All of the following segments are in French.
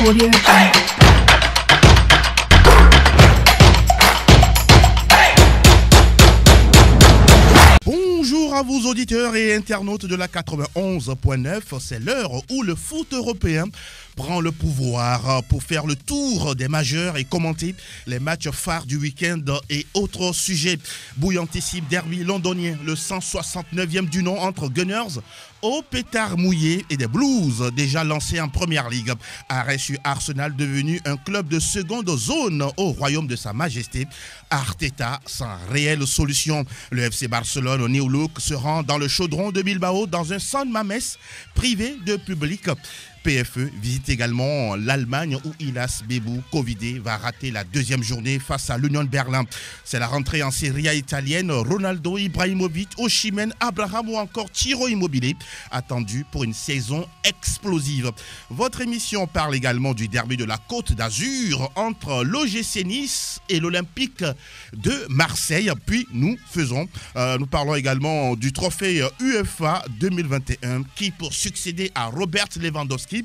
Audio Jungle. Bonjour à vous auditeurs et internautes de la 91.9, c'est l'heure où le foot européen prend le pouvoir pour faire le tour des majeurs et commenter les matchs phares du week-end et autres sujets. Bouillantissime derby londonien, le 169e du nom entre Gunners au pétard mouillé et des Blues déjà lancés en première ligue. Arrêt sur Arsenal devenu un club de seconde zone au royaume de sa majesté. Arteta sans réelle solution. Le FC Barcelone au New Look se rend dans le chaudron de Bilbao dans un San Mamés privé de public. PFE visite également l'Allemagne où Ilas Bebou, covidé, va rater la deuxième journée face à l'Union de Berlin. C'est la rentrée en Serie A italienne. Ronaldo, Ibrahimovic, Osimhen, Abraham ou encore Ciro Immobile attendus pour une saison explosive. Votre émission parle également du derby de la Côte d'Azur entre l'OGC Nice et l'Olympique de Marseille. Puis nous parlons également du trophée UEFA 2021 qui pour succéder à Robert Lewandowski.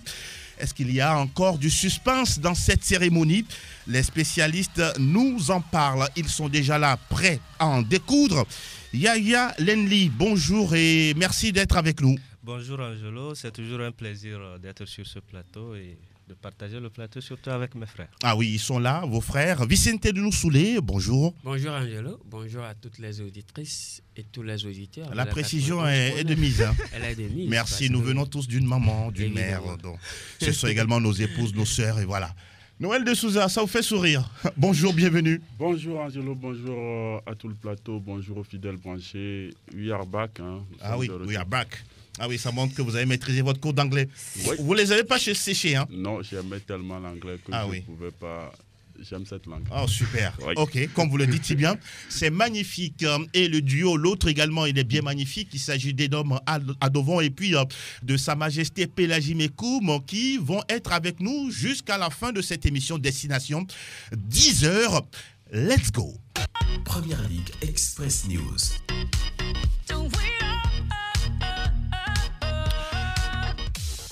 Est-ce qu'il y a encore du suspense dans cette cérémonie? Les spécialistes nous en parlent. Ils sont déjà là, prêts à en découdre. Yaya Lenli, bonjour et merci d'être avec nous. Bonjour Angelo, c'est toujours un plaisir d'être sur ce plateau et de partager le plateau surtout avec mes frères. Ah oui, ils sont là, vos frères. Vicente de Noussoulé, bonjour. Bonjour Angelo, bonjour à toutes les auditrices et tous les auditeurs. La précision est de mise. Hein. Elle est de mise. Merci, nous venons tous d'une maman, d'une mère. Donc, ce sont également nos épouses, nos sœurs et voilà. Noël de Souza, ça vous fait sourire. Bonjour, bienvenue. Bonjour Angelo, bonjour à tout le plateau, bonjour aux fidèles branchés. We are back. Hein. Ah oui, we are back. Ah oui, ça montre que vous avez maîtrisé votre cours d'anglais. Oui. Vous ne les avez pas séchés, hein? Non, j'aimais tellement l'anglais que je ne pouvais pas... J'aime cette langue. Oh, super. Oui. Ok, comme vous le dites si bien, c'est magnifique. Et le duo, l'autre également, il est bien magnifique. Il s'agit d'Edom Adovon et puis de Sa Majesté Pélagie Mekoum qui vont être avec nous jusqu'à la fin de cette émission Destination 10h. Let's go. Première Ligue Express News.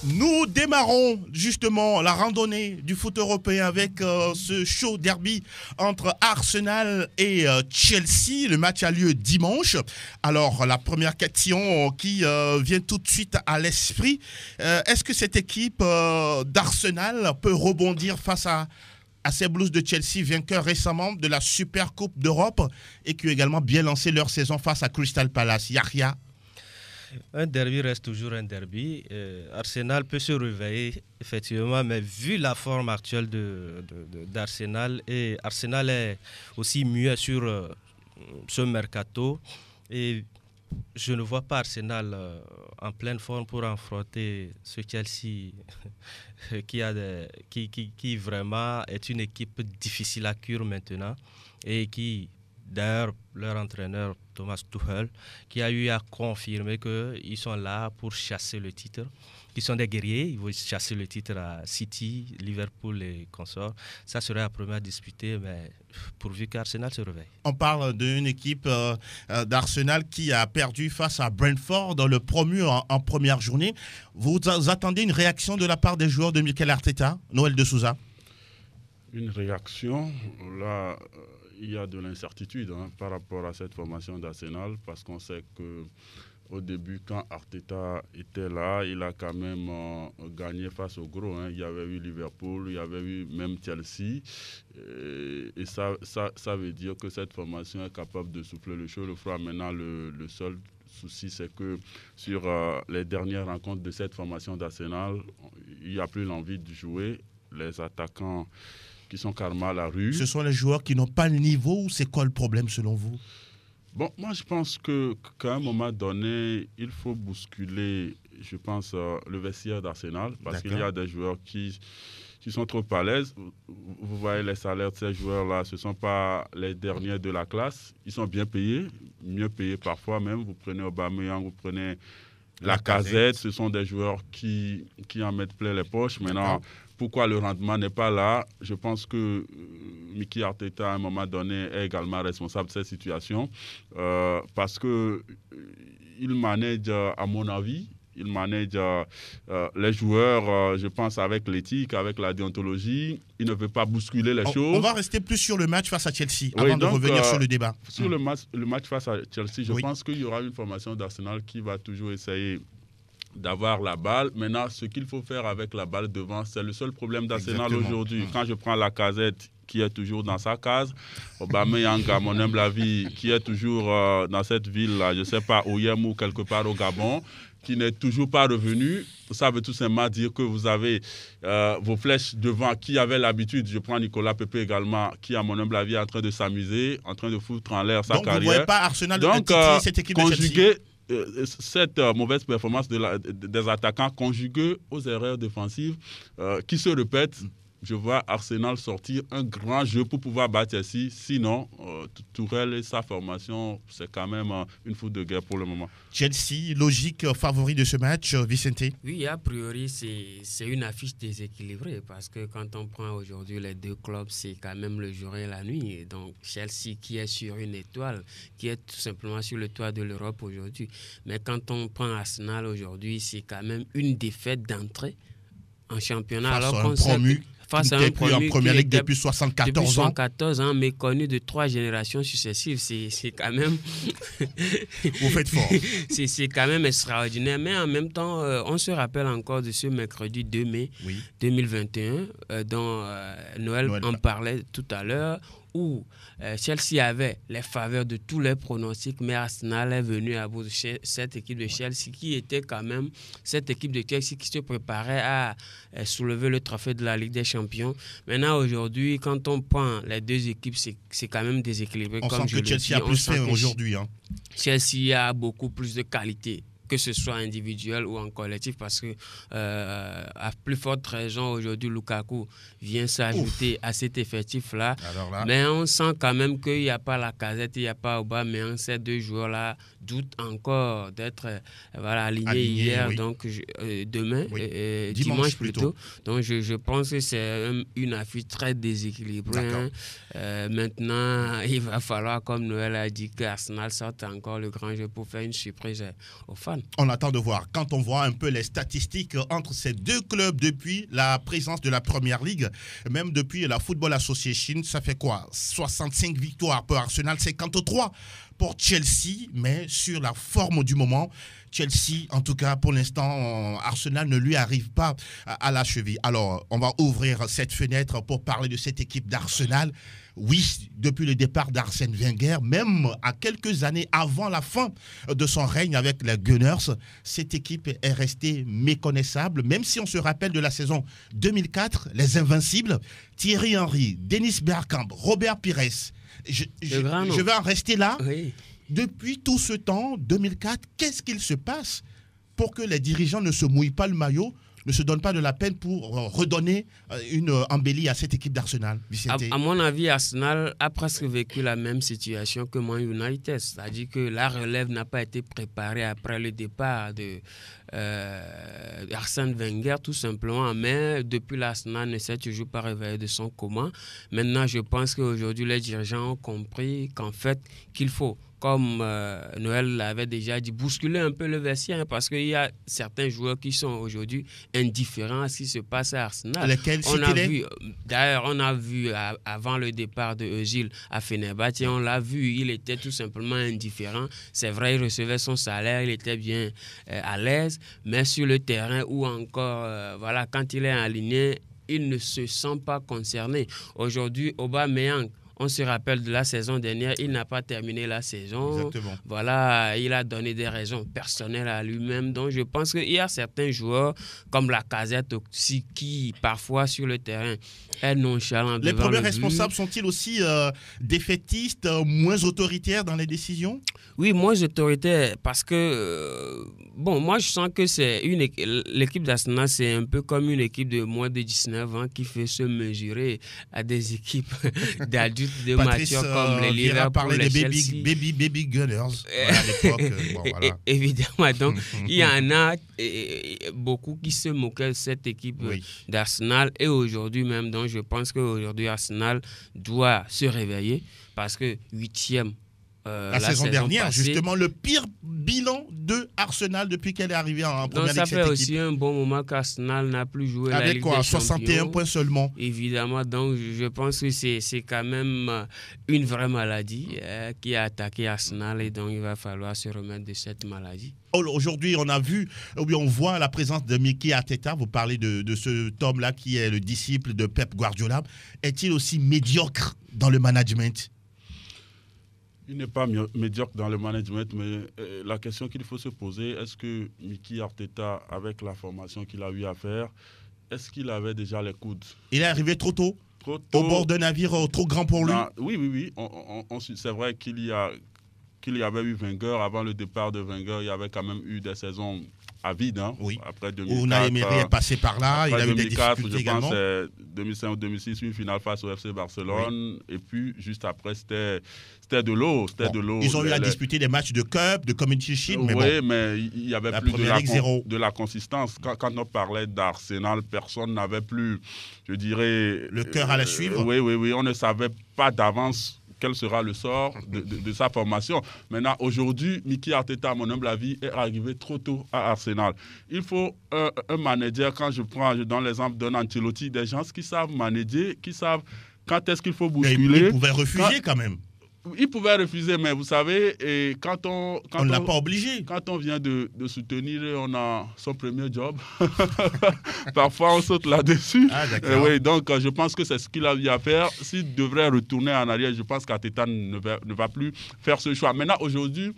Nous démarrons justement la randonnée du foot européen avec ce chaud derby entre Arsenal et Chelsea. Le match a lieu dimanche. Alors la première question qui vient tout de suite à l'esprit, est-ce que cette équipe d'Arsenal peut rebondir face à ces Blues de Chelsea, vainqueurs récemment de la Super Coupe d'Europe et qui ont également bien lancé leur saison face à Crystal Palace? Yahya? Un derby reste toujours un derby. Arsenal peut se réveiller, effectivement, mais vu la forme actuelle d'Arsenal, et Arsenal est aussi muet sur ce mercato, et je ne vois pas Arsenal en pleine forme pour affronter ce Chelsea qui vraiment est une équipe difficile à cuire maintenant et qui... D'ailleurs, leur entraîneur Thomas Tuchel, qui a eu à confirmer qu'ils sont là pour chasser le titre, qu'ils sont des guerriers, ils vont chasser le titre à City, Liverpool et consorts. Ça serait la première disputée, mais pourvu qu'Arsenal se réveille. On parle d'une équipe d'Arsenal qui a perdu face à Brentford, le promu en première journée. Vous attendez une réaction de la part des joueurs de Mikel Arteta, Noël de Souza? Une réaction, là... Il y a de l'incertitude par rapport à cette formation d'Arsenal parce qu'on sait qu'au début, quand Arteta était là, il a quand même gagné face au gros. Il y avait eu Liverpool, il y avait eu même Chelsea. Et ça veut dire que cette formation est capable de souffler le chaud, le froid. Maintenant, le seul souci, c'est que sur les dernières rencontres de cette formation d'Arsenal, il n'y a plus l'envie de jouer. Les attaquants... qui sont carrément à la rue. Ce sont les joueurs qui n'ont pas le niveau ou c'est quoi le problème selon vous? Bon, moi je pense qu'à un moment donné, il faut bousculer, je pense, le vestiaire d'Arsenal parce qu'il y a des joueurs qui sont trop à l'aise. Vous voyez les salaires de ces joueurs-là, ce ne sont pas les derniers de la classe. Ils sont bien payés, mieux payés parfois même. Vous prenez Aubameyang, vous prenez Lacazette, ce sont des joueurs qui en mettent plein les poches. Maintenant, pourquoi le rendement n'est pas là? Je pense que Mikel Arteta, à un moment donné, est également responsable de cette situation parce qu'il manage, à mon avis, il manage les joueurs, je pense, avec l'éthique, avec la déontologie. Il ne veut pas bousculer les choses. On va rester plus sur le match face à Chelsea avant de revenir sur le débat. Sur le match face à Chelsea, je pense qu'il y aura une formation d'Arsenal qui va toujours essayer d'avoir la balle. Maintenant, ce qu'il faut faire avec la balle devant, c'est le seul problème d'Arsenal aujourd'hui. Quand je prends Lacazette, qui est toujours dans sa case, Aubameyang, à mon humble avis, qui est toujours dans cette ville-là, je ne sais pas, au Yem ou quelque part au Gabon, qui n'est toujours pas revenu. Ça veut tout simplement dire que vous avez vos flèches devant qui avaient l'habitude. Je prends Nicolas Pepe également, qui, à mon humble avis, est en train de s'amuser, en train de foutre en l'air sa carrière. Donc, vous ne voyez pas Arsenal titiller cette équipe de Chelsea? Cette mauvaise performance des attaquants conjuguée aux erreurs défensives qui se répètent, je vois Arsenal sortir un grand jeu pour pouvoir battre Chelsea. Sinon, Tourelle et sa formation, c'est quand même une foule de guerre pour le moment. Chelsea, logique favori de ce match, Vicente? Oui, a priori, c'est une affiche déséquilibrée parce que quand on prend aujourd'hui les deux clubs, c'est quand même le jour et la nuit. Et donc, Chelsea qui est sur une étoile, qui est tout simplement sur le toit de l'Europe aujourd'hui. Mais quand on prend Arsenal aujourd'hui, c'est quand même une défaite d'entrée en championnat. Face alors à un promu. Face à un promu en première ligue depuis 74 ans, mais connu de 3 générations successives. C'est quand même... Vous faites fort. C'est quand même extraordinaire. Mais en même temps, on se rappelle encore de ce mercredi 2 mai 2021, dont Noël en parlait tout à l'heure, où Chelsea avait les faveurs de tous les pronostics, mais Arsenal est venu à bout de cette équipe de Chelsea qui était quand même cette équipe de Chelsea qui se préparait à soulever le trophée de la Ligue des Champions. Maintenant, aujourd'hui, quand on prend les deux équipes, c'est quand même déséquilibré. On sent que Chelsea a plus fait aujourd'hui. Chelsea a beaucoup plus de qualité, que ce soit individuel ou en collectif, parce que à plus forte raison, aujourd'hui, Lukaku vient s'ajouter à cet effectif-là. Mais on sent quand même qu'il n'y a pas Lacazette, il n'y a pas Aubameyang. Ces deux joueurs-là doutent encore d'être alignés hier, donc demain, dimanche plutôt. Donc je pense que c'est une affiche très déséquilibrée. Maintenant, il va falloir, comme Noël a dit, que Arsenal sorte encore le grand jeu pour faire une surprise aux fans. On attend de voir. Quand on voit un peu les statistiques entre ces deux clubs depuis la présence de la Première Ligue, même depuis la Football Association, ça fait quoi? 65 victoires pour Arsenal, 53 pour Chelsea, mais sur la forme du moment, Chelsea, en tout cas pour l'instant, Arsenal ne lui arrive pas à la cheville. Alors, on va ouvrir cette fenêtre pour parler de cette équipe d'Arsenal. Oui, depuis le départ d'Arsène Wenger, même à quelques années avant la fin de son règne avec les Gunners, cette équipe est restée méconnaissable, même si on se rappelle de la saison 2004, les Invincibles, Thierry Henry, Dennis Bergkamp, Robert Pires. Je vais en rester là. Oui. Depuis tout ce temps, 2004, qu'est-ce qu'il se passe pour que les dirigeants ne se mouillent pas le maillot, ne se donnent pas de la peine pour redonner une embellie à cette équipe d'Arsenal, Vicente? À mon avis, Arsenal a presque vécu la même situation que Man United. C'est-à-dire que la relève n'a pas été préparée après le départ de Arsène Wenger, tout simplement. Mais depuis l'Arsenal ne s'est toujours pas réveillé de son coma. Maintenant, je pense qu'aujourd'hui, les dirigeants ont compris qu'en fait, qu'il faut, comme Noël l'avait déjà dit, bousculer un peu le vestiaire, parce qu'il y a certains joueurs qui sont aujourd'hui indifférents à ce qui se passe à Arsenal. Lesquels D'ailleurs, on a vu avant le départ de Özil à Fenerbahçe, on l'a vu, il était tout simplement indifférent. C'est vrai, il recevait son salaire, il était bien à l'aise, mais sur le terrain ou encore, quand il est aligné, il ne se sent pas concerné. Aujourd'hui, Aubameyang, on se rappelle de la saison dernière, il n'a pas terminé la saison. Exactement. Voilà, il a donné des raisons personnelles à lui-même. Donc, je pense qu'il y a certains joueurs, comme Lacazette aussi, qui, parfois, sur le terrain, est nonchalant. Les premiers responsables sont-ils aussi défaitistes, moins autoritaires dans les décisions? Oui, moins autoritaires, parce que, moi, je sens que l'équipe d'Arsenal, c'est un peu comme une équipe de moins de 19 ans qui fait se mesurer à des équipes d'adultes de matures comme les Liverpool, parlait les des Chelsea. baby Gunners à l'époque. Évidemment, donc il y en a beaucoup qui se moquaient de cette équipe d'Arsenal et aujourd'hui même. Donc je pense qu'aujourd'hui Arsenal doit se réveiller parce que 8e la saison dernière, passée. justement, le pire bilan de Arsenal depuis qu'elle est arrivée en première Donc ça ligue. fait aussi un bon moment qu'Arsenal n'a plus joué la Avec Ligue quoi, des 61 Champions. points seulement. Évidemment, donc je pense que c'est quand même une vraie maladie qui a attaqué Arsenal et donc il va falloir se remettre de cette maladie. Aujourd'hui, on a vu, ou bien on voit la présence de Mikel Arteta. Vous parlez de cet homme-là qui est le disciple de Pep Guardiola. Est-il aussi médiocre dans le management? Il n'est pas médiocre dans le management, mais la question qu'il faut se poser, est-ce que Mikel Arteta, avec la formation qu'il a eu à faire, est-ce qu'il avait déjà les coudes? Il est arrivé trop tôt, Trop tôt. au bord d'un navire trop grand pour lui. Non, oui. C'est vrai qu'il y avait eu Wenger. Avant le départ de Wenger, il y avait quand même eu des saisons à vide. Hein. Oui. Après 2004, Unai Emery est passé par là, il a eu des 2004, difficultés je pense, également. 2005 ou 2006, une finale face au FC Barcelone. Oui. Et puis, juste après, c'était de l'eau. Ils ont eu à disputer des matchs de Cup, de Community Shield, mais oui, mais il n'y avait plus de la consistance. Quand on parlait d'Arsenal, personne n'avait plus, je dirais... le cœur à la suivre. Oui, on ne savait pas d'avance quel sera le sort de sa formation. Maintenant, aujourd'hui, Mikel Arteta, à mon humble avis, est arrivé trop tôt à Arsenal. Il faut un manager, quand je donne l'exemple d'un Ancelotti, des gens qui savent manager, qui savent quand est-ce qu'il faut bousculer. Il pouvait refuser quand même. Il pouvait refuser, mais vous savez, et on ne l'a pas obligé. Quand on vient de soutenir, on a son premier job. Parfois, on saute là-dessus. Ah, oui, donc, je pense que c'est ce qu'il a eu à faire. S'il devrait retourner en arrière, je pense qu'Arteta ne va plus faire ce choix. Maintenant, aujourd'hui,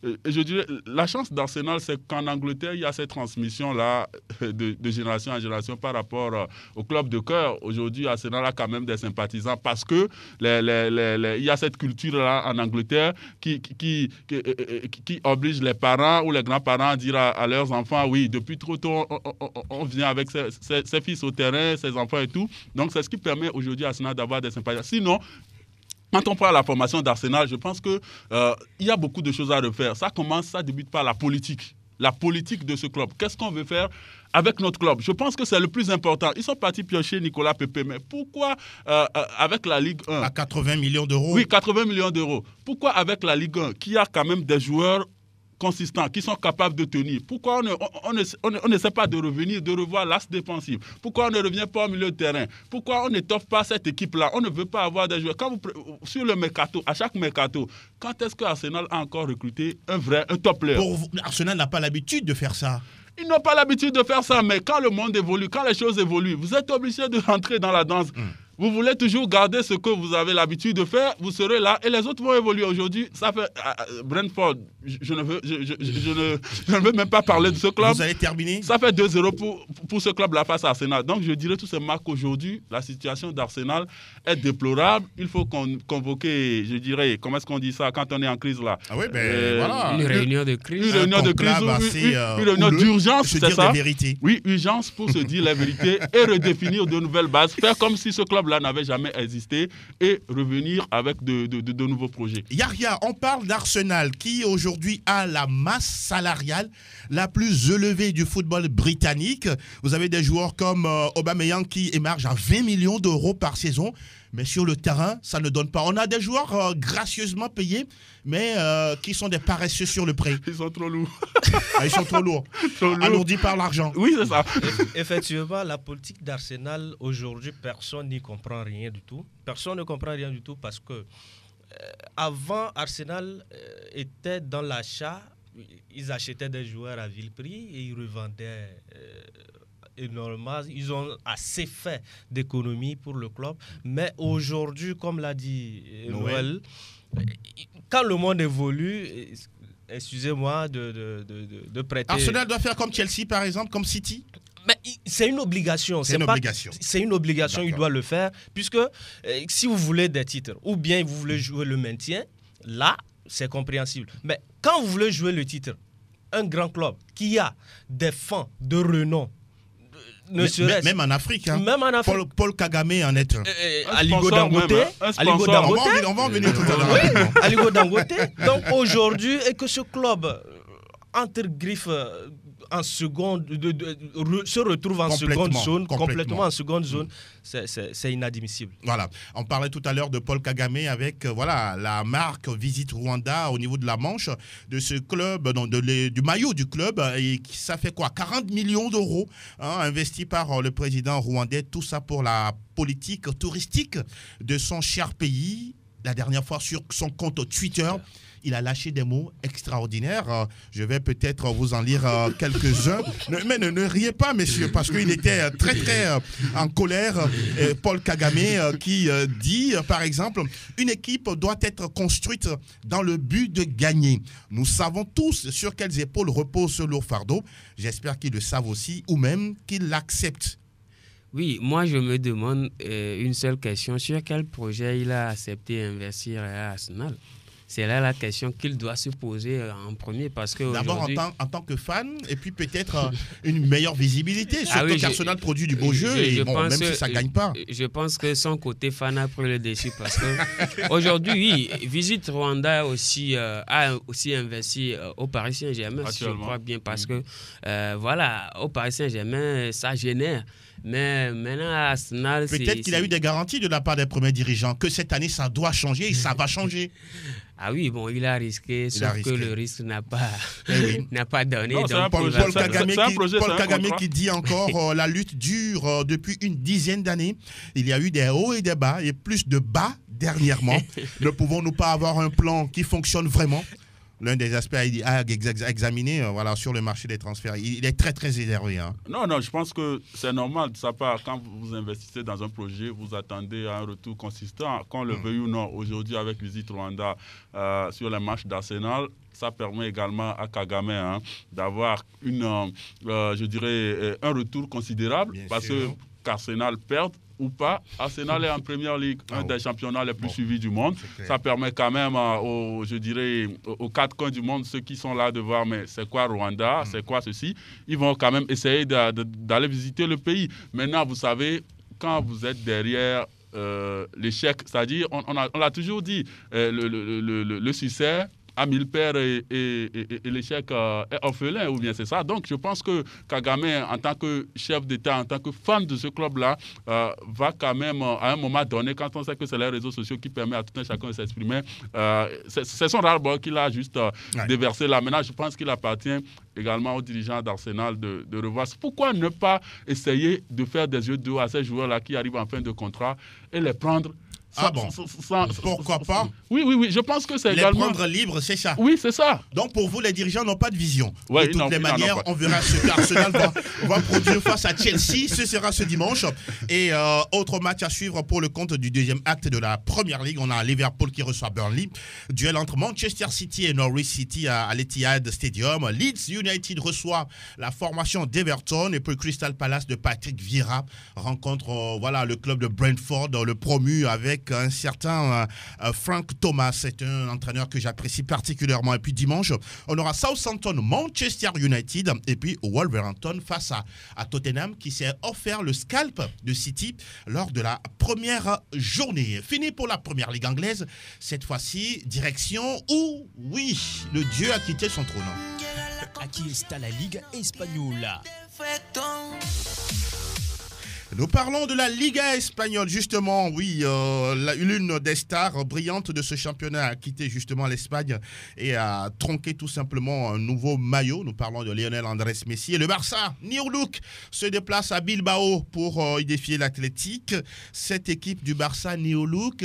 je dirais, la chance d'Arsenal, c'est qu'en Angleterre, il y a cette transmission-là de génération en génération par rapport au club de cœur. Aujourd'hui, Arsenal a quand même des sympathisants parce que il y a cette culture-là en Angleterre qui oblige les parents ou les grands-parents à dire à leurs enfants, oui, depuis trop tôt, on vient avec ses fils au terrain, ses enfants et tout. Donc, c'est ce qui permet aujourd'hui à Arsenal d'avoir des sympathisants. Sinon, quand on parle de la formation d'Arsenal, je pense qu'il y a beaucoup de choses à refaire. Ça débute par la politique. La politique de ce club. Qu'est-ce qu'on veut faire avec notre club? Je pense que c'est le plus important. Ils sont partis piocher Nicolas Pepe, mais pourquoi avec la Ligue 1 à 80 millions d'euros? Oui, 80 millions d'euros. Pourquoi avec la Ligue 1, qui a quand même des joueurs consistants, qui sont capables de tenir? Pourquoi on ne sait pas de revenir, de revoir l'axe défensif? Pourquoi on ne revient pas au milieu de terrain? Pourquoi on n'étoffe pas cette équipe-là? On ne veut pas avoir des joueurs. Sur le mercato, à chaque mercato, quand est-ce que Arsenal a encore recruté un top player? Arsenal n'a pas l'habitude de faire ça. Ils n'ont pas l'habitude de faire ça, mais quand le monde évolue, quand les choses évoluent, vous êtes obligé de rentrer dans la danse. Vous voulez toujours garder ce que vous avez l'habitude de faire, vous serez là et les autres vont évoluer. Aujourd'hui, ça fait Brentford, je ne veux même pas parler de ce club. Vous allez terminer. Ça fait 2-0 pour ce club-là face à Arsenal. Donc je dirais tous ces marques qu'aujourd'hui, la situation d'Arsenal est déplorable. Il faut convoquer, je dirais, comment est-ce qu'on dit ça quand on est en crise là? Ah oui, voilà. Une réunion de crise. Une réunion de crise, une réunion d'urgence, c'est ça? Oui, urgence pour se dire la vérité et redéfinir de nouvelles bases. Faire comme si ce club là n'avait jamais existé et revenir avec de nouveaux projets. Yahya, on parle d'Arsenal qui aujourd'hui a la masse salariale la plus élevée du football britannique. Vous avez des joueurs comme Aubameyang qui émarge à 20 millions d'euros par saison. Mais sur le terrain, ça ne donne pas. On a des joueurs gracieusement payés, mais qui sont des paresseux sur le prêt. Ils sont trop lourds. Ils sont trop lourds. Alourdis par l'argent. Oui, c'est ça. Effectivement, la politique d'Arsenal, aujourd'hui, personne n'y comprend rien du tout. Personne ne comprend rien du tout parce que avant, Arsenal était dans l'achat. Ils achetaient des joueurs à vil prix et ils revendaient énormément. Ils ont assez fait d'économies pour le club. Mais aujourd'hui, comme l'a dit Noël, quand le monde évolue, excusez-moi de prêter... Arsenal doit faire comme Chelsea, par exemple, comme City? Mais c'est une obligation. C'est une obligation, il doit le faire. Puisque si vous voulez des titres, ou bien vous voulez jouer le maintien, là, c'est compréhensible. Mais quand vous voulez jouer le titre, un grand club qui a des fans de renom, même en Afrique, hein. Même en Afrique. Paul Kagame en est un. Aligo Dangote. On va en venir tout à l'heure. Oui, Aligo Dangote. Donc aujourd'hui, et que ce club, entre griffes en seconde, se retrouve en seconde zone, complètement en seconde zone, c'est inadmissible. Voilà. On parlait tout à l'heure de Paul Kagame avec la marque Visite Rwanda au niveau de la Manche, de ce club, du maillot du club, et ça fait quoi, 40 millions d'euros investis par le président rwandais, tout ça pour la politique touristique de son cher pays. La dernière fois sur son compte Twitter, il a lâché des mots extraordinaires. Je vais peut-être vous en lire quelques-uns. Mais ne riez pas, messieurs, parce qu'il était très, très en colère. Paul Kagame qui dit, par exemple, une équipe doit être construite dans le but de gagner. Nous savons tous sur quelles épaules repose ce lourd fardeau. J'espère qu'ils le savent aussi, ou même qu'ils l'acceptent. Oui, moi je me demande une seule question. Sur quel projet il a accepté d'investir à Arsenal? C'est là la question qu'il doit se poser en premier. Parce que d'abord en tant que fan, et puis peut-être une meilleure visibilité. Surtout qu'Arsenal produit du beau jeu, même si ça ne gagne pas. Je pense que son côté fan a pris le dessus. Parce qu'aujourd'hui, oui, Visite Rwanda a aussi investi au Paris Saint-Germain, si je crois bien. Parce que, au Paris Saint-Germain, ça génère. Mais maintenant, à Arsenal, peut-être qu'il a eu des garanties de la part des premiers dirigeants que cette année, ça doit changer et ça va changer. Ah oui, bon, il a risqué, sauf que le risque n'a pas donné. Non, donc, Paul Kagame qui dit encore la lutte dure depuis une dizaine d'années. Il y a eu des hauts et des bas, et plus de bas dernièrement. Ne pouvons-nous pas avoir un plan qui fonctionne vraiment? L'un des aspects à examiner sur le marché des transferts. Il est très, très énervé. Non, je pense que c'est normal de sa part. Quand vous investissez dans un projet, vous attendez un retour consistant. Qu'on le veuille ou non, aujourd'hui, avec Visite Rwanda sur les matchs d'Arsenal, ça permet également à Kagame d'avoir un retour considérable. Bien parce sûr. Qu'Arsenal perd ou pas, Arsenal est en Première Ligue, un des championnats les plus suivis du monde. Ça permet quand même aux quatre coins du monde, ceux qui sont là de voir, mais c'est quoi Rwanda, c'est quoi ceci, ils vont quand même essayer d'aller visiter le pays. Maintenant, vous savez, quand vous êtes derrière l'échec, c'est-à-dire, on l'a toujours dit, le succès à 1000 pères et l'échec est orphelin, ou bien c'est ça. Donc, je pense que Kagame, en tant que chef d'État, en tant que fan de ce club-là, va quand même, à un moment donné, quand on sait que c'est les réseaux sociaux qui permettent à tout un chacun de s'exprimer, c'est son ras-le-bol qu'il a juste déversé là. Maintenant, je pense qu'il appartient également aux dirigeants d'Arsenal de revoir. Pourquoi ne pas essayer de faire des yeux d'eau à ces joueurs-là qui arrivent en fin de contrat et les prendre? Pourquoi pas? Oui, je pense que c'est également... Les prendre libres, c'est ça? Oui, c'est ça. Donc pour vous, les dirigeants n'ont pas de vision. De toutes les manières, on verra ce qu'Arsenal va produire face à Chelsea. Ce sera ce dimanche. Et autre match à suivre pour le compte du deuxième acte de la Première Ligue. On a Liverpool qui reçoit Burnley. Duel entre Manchester City et Norwich City à l'Etihad Stadium. Leeds United reçoit la formation d'Everton. Et puis Crystal Palace de Patrick Vieira rencontre le club de Brentford, le promu avec un certain Frank Thomas. C'est un entraîneur que j'apprécie particulièrement. Et puis dimanche, on aura Southampton, Manchester United et puis Wolverhampton face à Tottenham qui s'est offert le scalp de City lors de la première journée. Fini pour la Première Ligue anglaise. Cette fois-ci, direction où, oui, le dieu a quitté son trône. Aquí está la Liga Española. Nous parlons de la Liga espagnole, justement, oui, l'une des stars brillantes de ce championnat a quitté justement l'Espagne et a tronqué tout simplement un nouveau maillot. Nous parlons de Lionel Andrés Messi et le Barça, New Look, se déplace à Bilbao pour y défier l'Athletic. Cette équipe du Barça, New Look,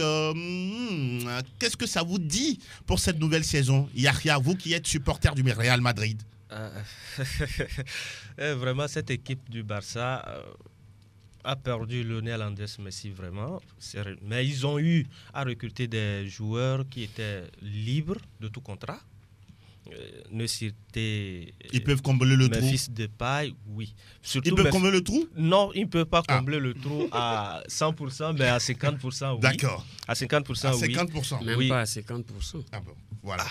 qu'est-ce que ça vous dit pour cette nouvelle saison? Yahya, vous qui êtes supporter du Real Madrid. Vraiment, cette équipe du Barça... a perdu Lionel Andrés Messi, vraiment. Mais ils ont eu à recruter des joueurs qui étaient libres de tout contrat. Ils peuvent combler le trou. Memphis Depay, oui. Surtout ils peuvent combler le trou? Non, ils ne peuvent pas combler le trou à 100%, mais à 50%, oui. D'accord. À 50%, oui. À 50%. Même pas à 50%. Ah bon, voilà.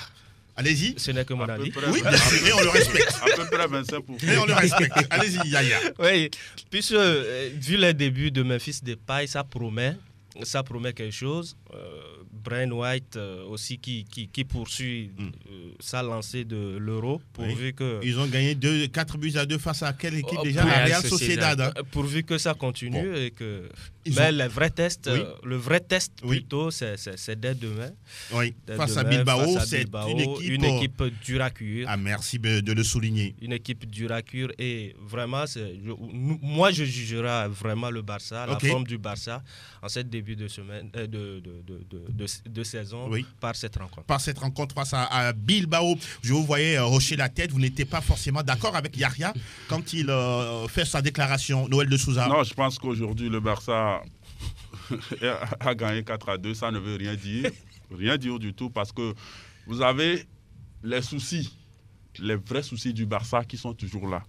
Allez-y. Ce n'est que mon avis. Oui, bien sûr, et on le respecte. À peu près 25%. Et on le respecte. Allez-y, Yaya. Oui, puisque vu les débuts de Memphis Depay, ça promet. ça promet quelque chose. Brian White aussi qui poursuit sa lancée de l'Euro, pourvu que... Ils ont gagné 4-2 face à quelle équipe déjà? Real La Real Sociedad. Hein. Pourvu que ça continue et que... Ils Mais ont- le vrai test, Oui. plutôt, c'est dès demain. Oui, Dès face à demain, Bilbao, face à c'est Bilbao, une équipe dure à cuire. Ah, merci de le souligner. Une équipe dure à cuire et vraiment, moi je jugerai vraiment le Barça, Ok. la forme du Barça en cette début de semaine, de saison Oui. par cette rencontre. Par cette rencontre face à Bilbao, je vous voyais hocher la tête. Vous n'étiez pas forcément d'accord avec Yahya quand il fait sa déclaration. Noël de Souza. Non, je pense qu'aujourd'hui, le Barça a gagné 4-2. Ça ne veut rien dire. Rien dire du tout parce que vous avez les soucis, les vrais soucis du Barça qui sont toujours là.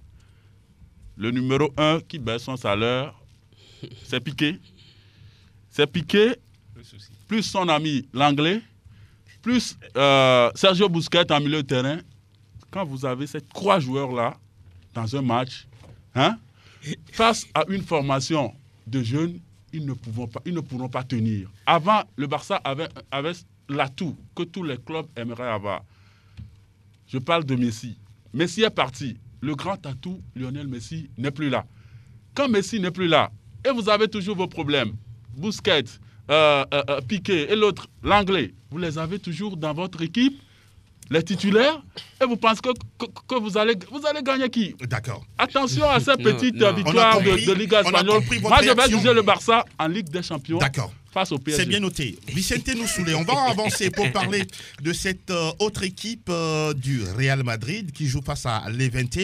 Le numéro 1 qui baisse son salaire, c'est Piqué. C'est Piqué, plus son ami l'anglais, plus Sergio Busquets en milieu de terrain. Quand vous avez ces 3 joueurs-là dans un match, hein, face à une formation de jeunes, ils ne pourront pas tenir. Avant, le Barça avait l'atout que tous les clubs aimeraient avoir. Je parle de Messi. Messi est parti. Le grand atout, Lionel Messi, n'est plus là. Quand Messi n'est plus là, et vous avez toujours vos problèmes, Busquets, Piqué et l'autre, l'anglais, vous les avez toujours dans votre équipe, les titulaires, et vous pensez que vous allez gagner qui? D'accord. Attention à ces petites On a victoires compris, de Liga on a espagnole. compris votre Moi, je vais réaction. juger le Barça en Ligue des Champions D'accord. face au PSG. C'est bien noté. Vicente Noussoulé, on va avancer pour parler de cette autre équipe du Real Madrid qui joue face à Levante.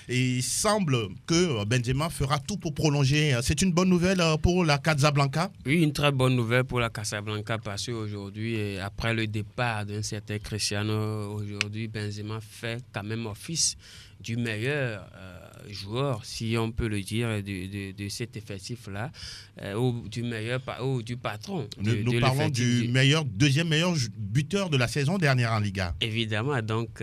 Et il semble que Benzema fera tout pour prolonger. C'est une bonne nouvelle pour la Casablanca. Oui, une très bonne nouvelle pour la Casablanca parce qu'aujourd'hui, après le départ d'un certain Cristiano, aujourd'hui, Benzema fait quand même office du meilleur joueur, si on peut le dire, de cet effectif-là, ou du meilleur ou du patron. Nous parlons du deuxième meilleur buteur de la saison dernière en Liga. Évidemment, donc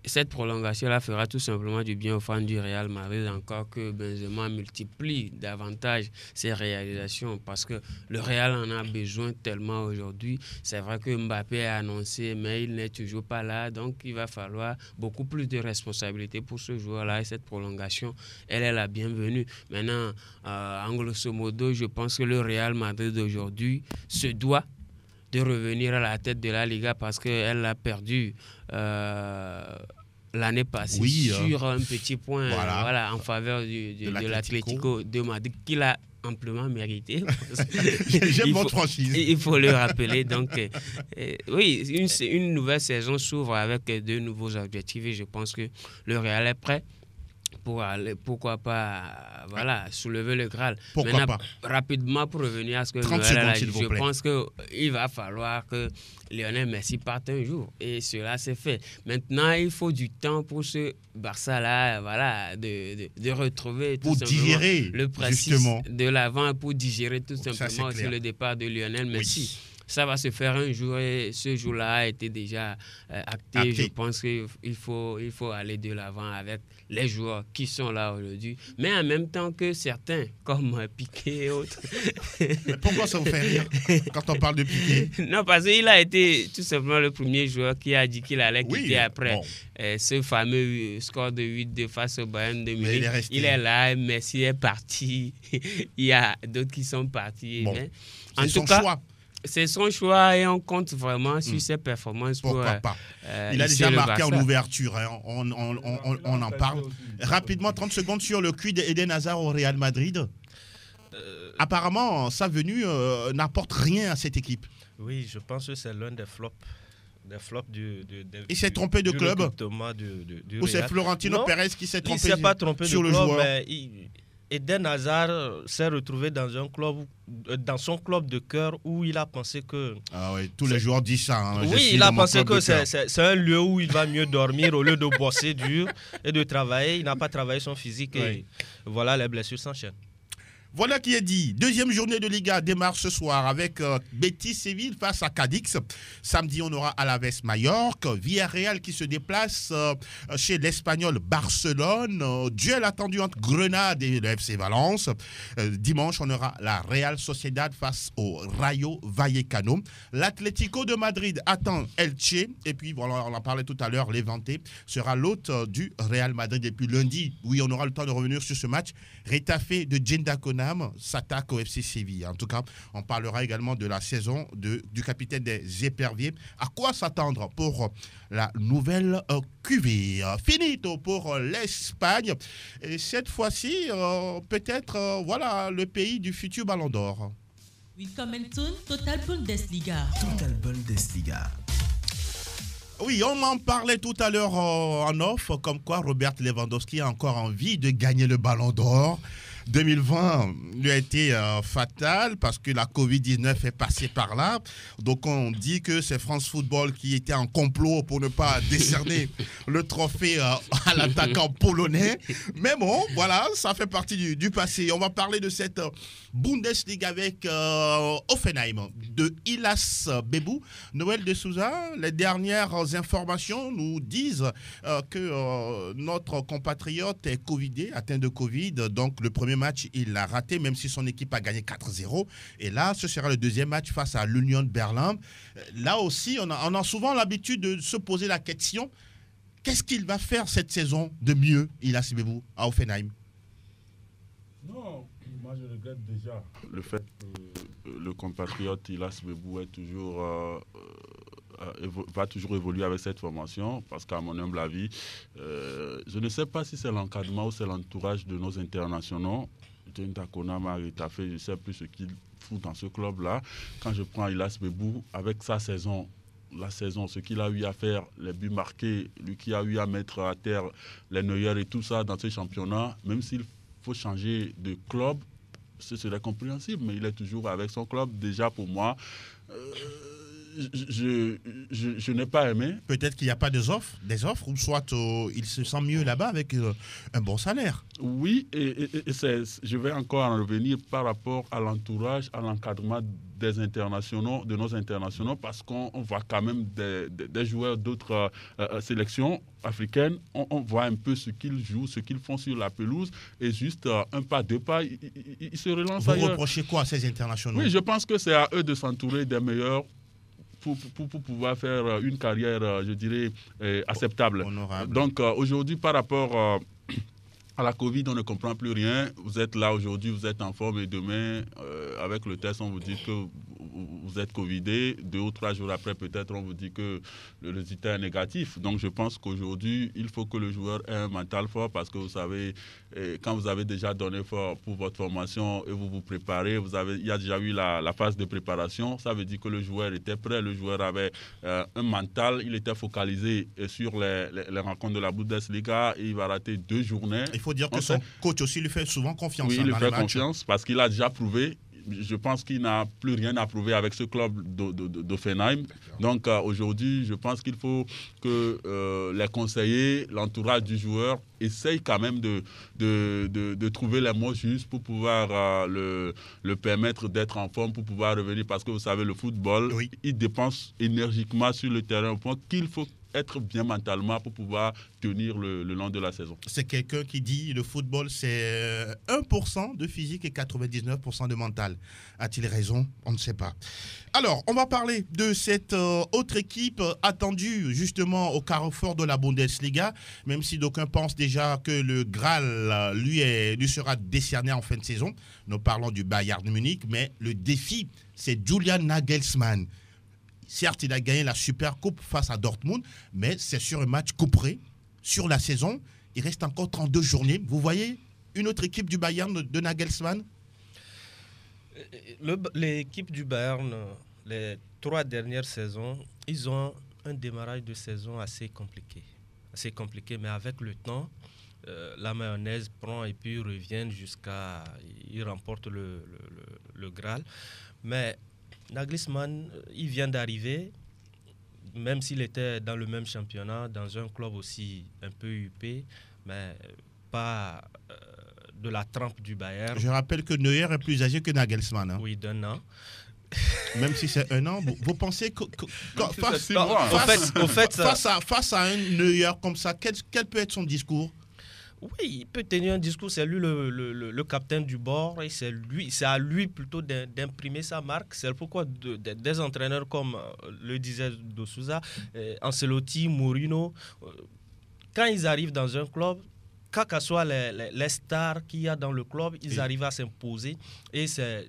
cette prolongation-là fera tout simplement du bien aux fans du Real Madrid, encore que Benzema multiplie davantage ses réalisations parce que le Real en a besoin tellement aujourd'hui. C'est vrai que Mbappé a annoncé, mais il n'est toujours pas là, donc il va falloir beaucoup plus de responsabilités pour ce joueur-là et cette prolongation, elle est la bienvenue. Maintenant, en grosso modo, je pense que le Real Madrid d'aujourd'hui se doit de revenir à la tête de la Liga parce qu'elle l'a perdu l'année passée sur un petit point en faveur de l'Atlético de Madrid qu'il a amplement mérité. J'aime votre franchise. Il faut le rappeler. Donc, oui, une nouvelle saison s'ouvre avec de nouveaux objectifs et je pense que le Real est prêt pour aller, pourquoi pas, soulever le Graal. Pourquoi pas? Rapidement, pour revenir à ce que 30 secondes, s'il vous je plaît. pense qu'il va falloir que Lionel Messi parte un jour. Et cela s'est fait. Maintenant, il faut du temps pour ce Barça-là, de retrouver tout pour digérer le principe justement de l'avant, pour digérer tout Ça, simplement c'est aussi clair. le départ de Lionel Messi. Oui. Ça va se faire un jour et ce jour-là a été déjà acté. Je pense qu'il faut aller de l'avant avec les joueurs qui sont là aujourd'hui. Mais en même temps que certains, comme Piqué et autres. Mais pourquoi ça vous fait rire quand on parle de Piqué? Non, parce qu'il a été tout simplement le premier joueur qui a dit qu'il allait quitter après bon. ce fameux score de 8-2 face au Bayern de Munich. Il est là, Messi est parti. Il y a d'autres qui sont partis. Bon. Mais, C'est son choix. C'est son choix et on compte vraiment sur ses performances. Pourquoi pas? Il a déjà marqué en ouverture. Hein. On en parle. Rapidement, 30 secondes sur le cul d'Eden Hazard au Real Madrid. Apparemment, sa venue n'apporte rien à cette équipe. Oui, je pense que c'est l'un des flops. Il s'est trompé de club. Ou c'est Florentino Pérez qui s'est trompé il s'est pas trompé sur de le club, joueur. mais Eden Hazard s'est retrouvé dans son club de cœur où il a pensé que... Ah oui, tous les joueurs disent ça. Hein. Oui, il a pensé que c'est un lieu où il va mieux dormir au lieu de bosser dur et de travailler. Il n'a pas travaillé son physique et voilà, les blessures s'enchaînent. Voilà qui est dit. Deuxième journée de Liga démarre ce soir avec Betis Séville face à Cadix. Samedi, on aura Alaves Majorque, Villarreal qui se déplace chez l'Espagnol Barcelone. Duel attendu entre Grenade et le FC Valence. Dimanche, on aura la Real Sociedad face au Rayo Vallecano. L'Atlético de Madrid attend Elche. Et puis, voilà, on en parlait tout à l'heure, Levante sera l'hôte du Real Madrid. Et puis lundi, oui, on aura le temps de revenir sur ce match. Retafe de Djenda Konam s'attaque au FC Séville. En tout cas, on parlera également de la saison du capitaine des Éperviers. À quoi s'attendre pour la nouvelle QV? Finito pour l'Espagne. Et cette fois-ci, peut-être, voilà, le pays du futur Ballon d'Or. Willkommen zum Total Bundesliga. Total Bundesliga. Oui, on en parlait tout à l'heure en off, comme quoi Robert Lewandowski a encore envie de gagner le Ballon d'Or. 2020 lui a été fatal parce que la Covid-19 est passée par là. Donc on dit que c'est France Football qui était en complot pour ne pas décerner le trophée à l'attaquant polonais. Mais bon, voilà, ça fait partie du passé. On va parler de cette Bundesliga avec Hoffenheim de Ilas Bebou. Noël de Souza, les dernières informations nous disent que notre compatriote est covidé, atteint de Covid. Donc le premier match, il l'a raté, même si son équipe a gagné 4-0. Et là, ce sera le deuxième match face à l'Union de Berlin. Là aussi, on a souvent l'habitude de se poser la question, qu'est-ce qu'il va faire cette saison de mieux, Ilas Bebou, à Hoffenheim? Non, moi je regrette déjà le fait que le compatriote Ilas Bebou est toujours... va toujours évoluer avec cette formation parce qu'à mon humble avis, je ne sais pas si c'est l'encadrement ou c'est l'entourage de nos internationaux. Djenda Konam, Retafe, je ne sais plus ce qu'il fout dans ce club-là. Quand je prends Ilas Bebou, avec sa saison, ce qu'il a eu à faire, les buts marqués, lui qui a eu à mettre à terre les Neuer et tout ça dans ce championnat, même s'il faut changer de club, ce serait compréhensible, mais il est toujours avec son club. Déjà pour moi, je n'ai pas aimé. Peut-être qu'il n'y a pas des offres, ou soit il se sent mieux là-bas avec un bon salaire. Oui, et je vais encore en revenir par rapport à l'entourage, à l'encadrement des internationaux, de nos internationaux, parce qu'on voit quand même des joueurs d'autres sélections africaines, on voit un peu ce qu'ils jouent, ce qu'ils font sur la pelouse, et juste un pas, deux pas, ils se relancent ailleurs. Vous reprochez quoi à ces internationaux? Oui, je pense que c'est à eux de s'entourer des meilleurs pour pouvoir faire une carrière, je dirais, acceptable. Honorable. Donc aujourd'hui, par rapport à la Covid, on ne comprend plus rien. Vous êtes là aujourd'hui, vous êtes en forme et demain, avec le test, on vous dit que vous êtes Covidé. 2 ou 3 jours après, peut-être, on vous dit que le résultat est négatif. Donc, je pense qu'aujourd'hui, il faut que le joueur ait un mental fort parce que vous savez, quand vous avez déjà donné fort pour votre formation et vous vous préparez, il y a déjà eu la phase de préparation. Ça veut dire que le joueur était prêt, le joueur avait un mental, il était focalisé sur les rencontres de la Bundesliga et il va rater 2 journées. Il faut dire que son coach aussi lui fait souvent confiance. Oui, il lui fait confiance parce qu'il a déjà prouvé. Je pense qu'il n'a plus rien à prouver avec ce club d'Hoffenheim. Donc aujourd'hui, je pense qu'il faut que les conseillers, l'entourage du joueur essayent quand même de trouver les mots justes pour pouvoir le permettre d'être en forme, pour pouvoir revenir. Parce que vous savez, le football, oui, il dépense énergiquement sur le terrain au point qu'il faut être bien mentalement pour pouvoir tenir le long de la saison. C'est quelqu'un qui dit le football c'est 1% de physique et 99% de mental. A-t-il raison? On ne sait pas. Alors, on va parler de cette autre équipe attendue justement au carrefour de la Bundesliga, même si d'aucuns pensent déjà que le Graal lui sera décerné en fin de saison. Nous parlons du Bayern Munich, mais le défi, c'est Julian Nagelsmann. Certes, il a gagné la Super Coupe face à Dortmund, mais c'est sur un match couperé. Sur la saison, il reste encore 32 journées. Vous voyez une autre équipe du Bayern de Nagelsmann? L'équipe du Bayern, les 3 dernières saisons, ils ont un démarrage de saison assez compliqué. Assez compliqué, mais avec le temps, la mayonnaise prend et puis reviennent jusqu'à... Ils remportent le Graal. Mais Nagelsmann, il vient d'arriver, même s'il était dans le même championnat, dans un club aussi un peu huppé, mais pas de la trempe du Bayern. Je rappelle que Neuer est plus âgé que Nagelsmann. Hein. Oui, d'1 an. Même si c'est 1 an, vous pensez que face à un Neuer comme ça, quel peut être son discours? Oui, il peut tenir un discours, c'est lui le capitaine du bord, et c'est à lui plutôt d'imprimer sa marque. C'est pourquoi des entraîneurs comme le disait De Souza, Ancelotti, Mourinho, quand ils arrivent dans un club, quelles que soient les stars qu'il y a dans le club, ils arrivent à s'imposer. Et c'est,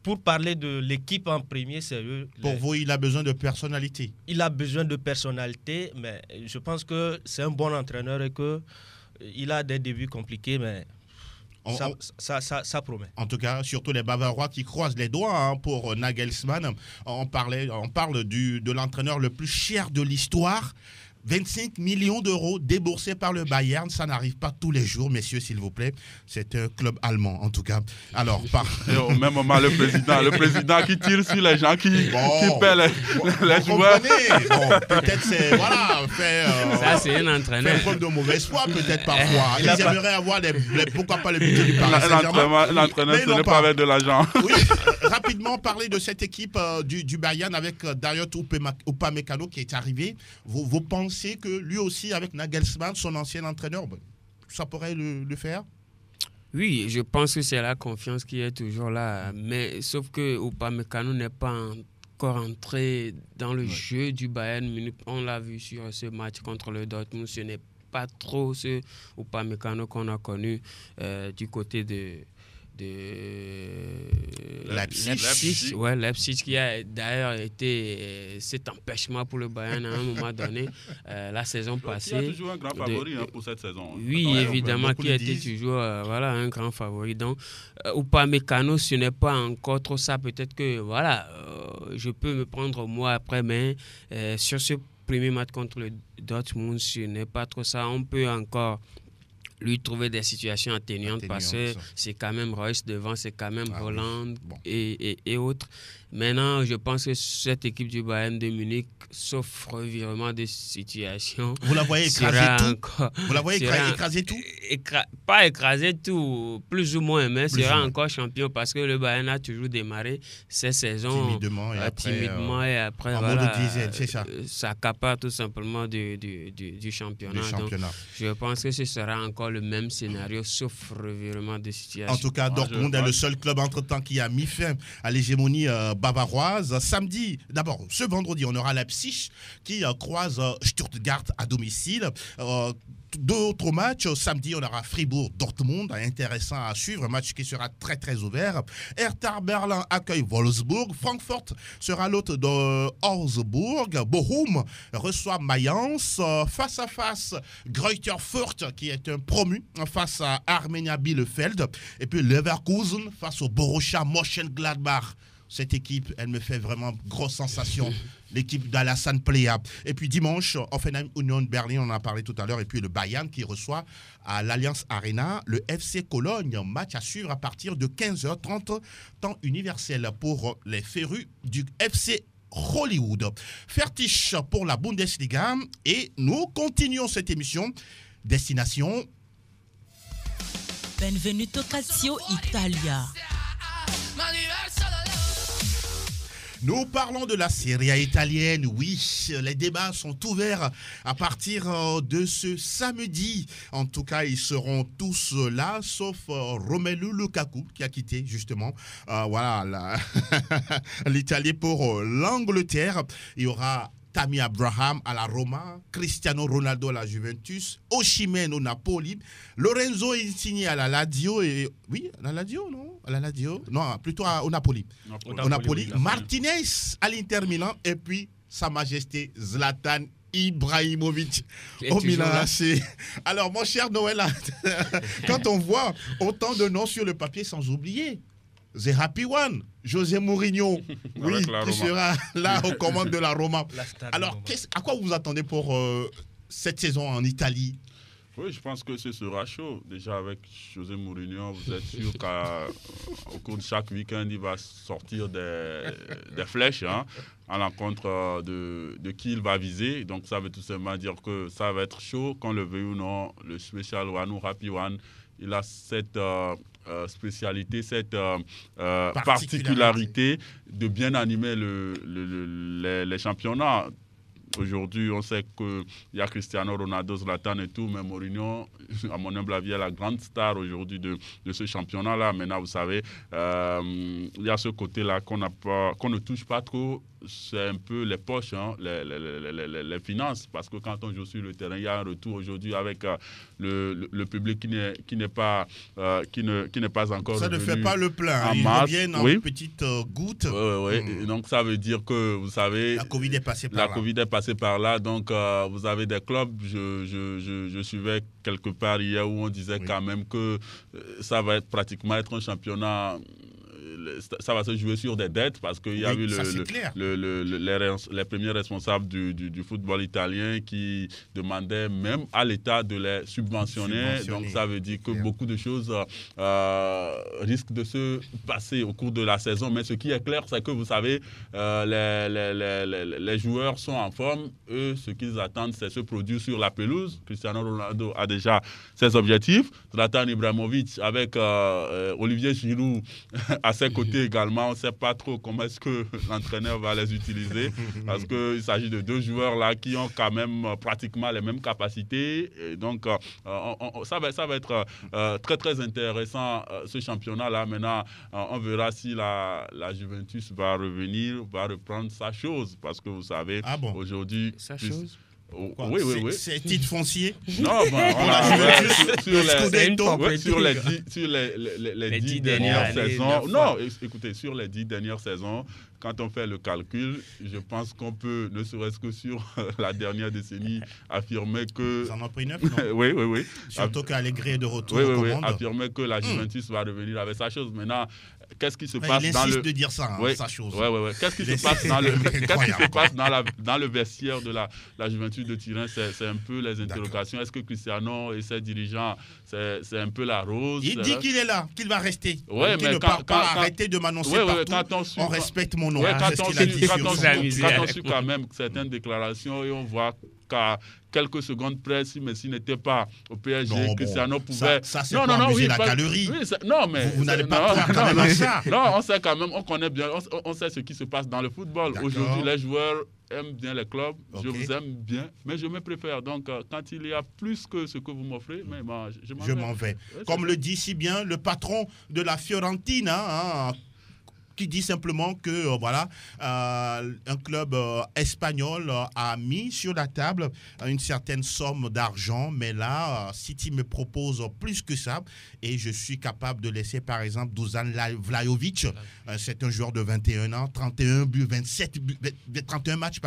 pour parler de l'équipe en premier, c'est eux. Pour vous, il a besoin de personnalité. Il a besoin de personnalité, mais je pense que c'est un bon entraîneur et que il a des débuts compliqués, mais ça promet. En tout cas, surtout les Bavarois qui croisent les doigts pour Nagelsmann. On parle de l'entraîneur le plus cher de l'histoire. 25 millions d'euros déboursés par le Bayern, ça n'arrive pas tous les jours, messieurs, s'il vous plaît. C'est un club allemand, en tout cas. Alors, Et au même moment, le président qui tire sur les gens qui paient les joueurs. Bon, peut-être c'est, voilà, ça c'est un entraîneur. Fait preuve de mauvaise foi, peut-être parfois. Ils aimeraient avoir pourquoi pas le budget du Paris Saint-Germain. L'entraîneur, ce n'est pas avec de l'argent. Oui, rapidement parler de cette équipe du Bayern avec Dayot Upamecano qui est arrivé. Vous pensez que lui aussi, avec Nagelsmann, son ancien entraîneur, ça pourrait le faire? Oui, je pense que c'est la confiance qui est toujours là. Mais sauf que Upamecano n'est pas encore entré dans le jeu du Bayern Munich. On l'a vu sur ce match contre le Dortmund. Ce n'est pas trop ce Upamecano qu'on a connu du côté de Leipzig. Ouais, Leipzig qui a d'ailleurs été cet empêchement pour le Bayern à un moment donné la saison passée. Qui a toujours un grand favori pour cette saison. Oui, évidemment, qui a été toujours un grand favori. Donc, Upamecano, ce n'est pas encore trop ça. Peut-être que je peux me prendre moi après, mais sur ce premier match contre le Dortmund, ce n'est pas trop ça. On peut encore lui trouver des situations atténuantes parce que c'est quand même Reus devant, c'est quand même Hollande et autres. Maintenant, je pense que cette équipe du Bayern de Munich, sauf revirement de situation, vous la voyez écraser tout. Vous la voyez écraser tout. Pas écraser tout, plus ou moins, mais sera encore champion parce que le Bayern a toujours démarré ces saisons timidement et après ça accapare tout simplement du championnat. Donc, je pense que ce sera encore le même scénario, sauf revirement de situation. En tout cas, Dortmund est le seul club entre-temps qui a mis fin à l'hégémonie bavaroise. Samedi, d'abord, ce vendredi, on aura Leipzig qui croise Stuttgart à domicile. D'autres matchs, samedi, on aura Fribourg-Dortmund, intéressant à suivre, un match qui sera très très ouvert. Hertha Berlin accueille Wolfsburg, Francfort sera l'hôte de Augsbourg, Bochum reçoit Mayence, face à face Greuther Fürth qui est un promu face à Arminia Bielefeld, et puis Leverkusen face au Borussia Mönchengladbach. Cette équipe, elle me fait vraiment grosse sensation. L'équipe d'Alassane Plea. Et puis dimanche, Offenheim Union Berlin, on en a parlé tout à l'heure. Et puis le Bayern qui reçoit à l'Allianz Arena le FC Cologne. Match à suivre à partir de 15h30, temps universel pour les férus du FC Hollywood. Fertig pour la Bundesliga. Et nous continuons cette émission. Destination Benvenuto Calcio Italia. Nous parlons de la Serie A italienne, oui, les débats sont ouverts à partir de ce samedi. En tout cas, ils seront tous là, sauf Romelu Lukaku qui a quitté justement l'Italie pour l'Angleterre. Il y aura Tammy Abraham à la Roma, Cristiano Ronaldo à la Juventus, Osimhen au Napoli, Lorenzo Insigne à la Lazio, plutôt au Napoli. Au Napoli. Martinez à l'Inter Milan et puis Sa Majesté Zlatan Ibrahimovic au Milan AC. Alors mon cher Noël, quand on voit autant de noms sur le papier, sans oublier The Happy One, José Mourinho, oui, qui sera là aux commandes de la Roma. Alors, à quoi vous vous attendez pour cette saison en Italie? Oui, je pense que ce sera chaud. Déjà, avec José Mourinho, vous êtes sûr qu'au cours de chaque week-end, il va sortir des flèches à l'encontre de qui il va viser. Donc, ça veut tout simplement dire que ça va être chaud, qu'on le veuille ou non. Le Special One ou Happy One, il a cette spécialité, cette particularité de bien animer les championnats. Aujourd'hui, on sait qu'il y a Cristiano Ronaldo, Zlatan et tout, mais Mourinho, à mon humble avis, est la grande star aujourd'hui de ce championnat-là. Maintenant, vous savez, il y a ce côté-là qu'on ne touche pas trop. C'est un peu les poches, hein, les finances, parce que quand on joue sur le terrain, il y a un retour aujourd'hui avec le public qui n'est pas encore ça ne fait pas le plein, en ils masse. reviennent en petites gouttes. Et donc ça veut dire que, vous savez, la Covid est passée par là. Donc vous avez des clubs, je suivais quelque part hier où on disait quand même que ça va pratiquement être un championnat. Ça va se jouer sur des dettes parce qu'il y a eu les premiers responsables du football italien qui demandaient même à l'État de les subventionner. Donc ça veut dire que beaucoup de choses risquent de se passer au cours de la saison. Mais ce qui est clair, c'est que vous savez, les joueurs sont en forme. Eux, ce qu'ils attendent, c'est se produire sur la pelouse. Cristiano Ronaldo a déjà ses objectifs. Zlatan Ibrahimovic avec Olivier Giroud à ses côtés également. On ne sait pas trop comment est-ce que l'entraîneur va les utiliser parce qu'il s'agit de deux joueurs là qui ont quand même pratiquement les mêmes capacités. Et donc, ça va être très, très intéressant ce championnat-là. Maintenant, on verra si la Juventus va reprendre sa chose parce que vous savez, aujourd'hui... Sa chose Oui. C'est titre foncier. Non, on a sur les 10 dernières saisons. Non, écoutez, sur les 10 dernières saisons, quand on fait le calcul, je pense qu'on peut, ne serait-ce que sur la dernière décennie, affirmer que... Ils en ont pris 9, non? Oui. Surtout qu'Allegri est de retour aux commandes. Affirmer que la Juventus va revenir avec sa chose. Maintenant, qu'est-ce qui se passe dans le... de dire ça, sa chose. Qu'est-ce qui se passe dans le vestiaire de la Juventus de Turin? C'est un peu les interrogations. Est-ce que Cristiano et ses dirigeants, c'est un peu la rose? Il dit qu'il est là, qu'il va rester. Ouais, qu'il ne part pas arrêter de m'annoncer partout. On respecte mon nom. Quand on suit quand même certaines déclarations et on voit qu'à quelques secondes près, si Messi n'était pas au PSG, Cristiano pouvait... Ça c'est pour amuser la galerie. Vous n'allez pas croire quand même à ça. Non, on sait quand même, on connaît bien, on sait ce qui se passe dans le football. Aujourd'hui, les joueurs aiment bien les clubs, je vous aime bien, mais je me préfère. Donc, quand il y a plus que ce que vous m'offrez, je m'en vais. Comme le dit si bien le patron de la Fiorentina, qui dit simplement que un club espagnol a mis sur la table une certaine somme d'argent, mais là, City me propose plus que ça et je suis capable de laisser par exemple Dusan Vlahovic, c'est un joueur de 21 ans, 31 matchs,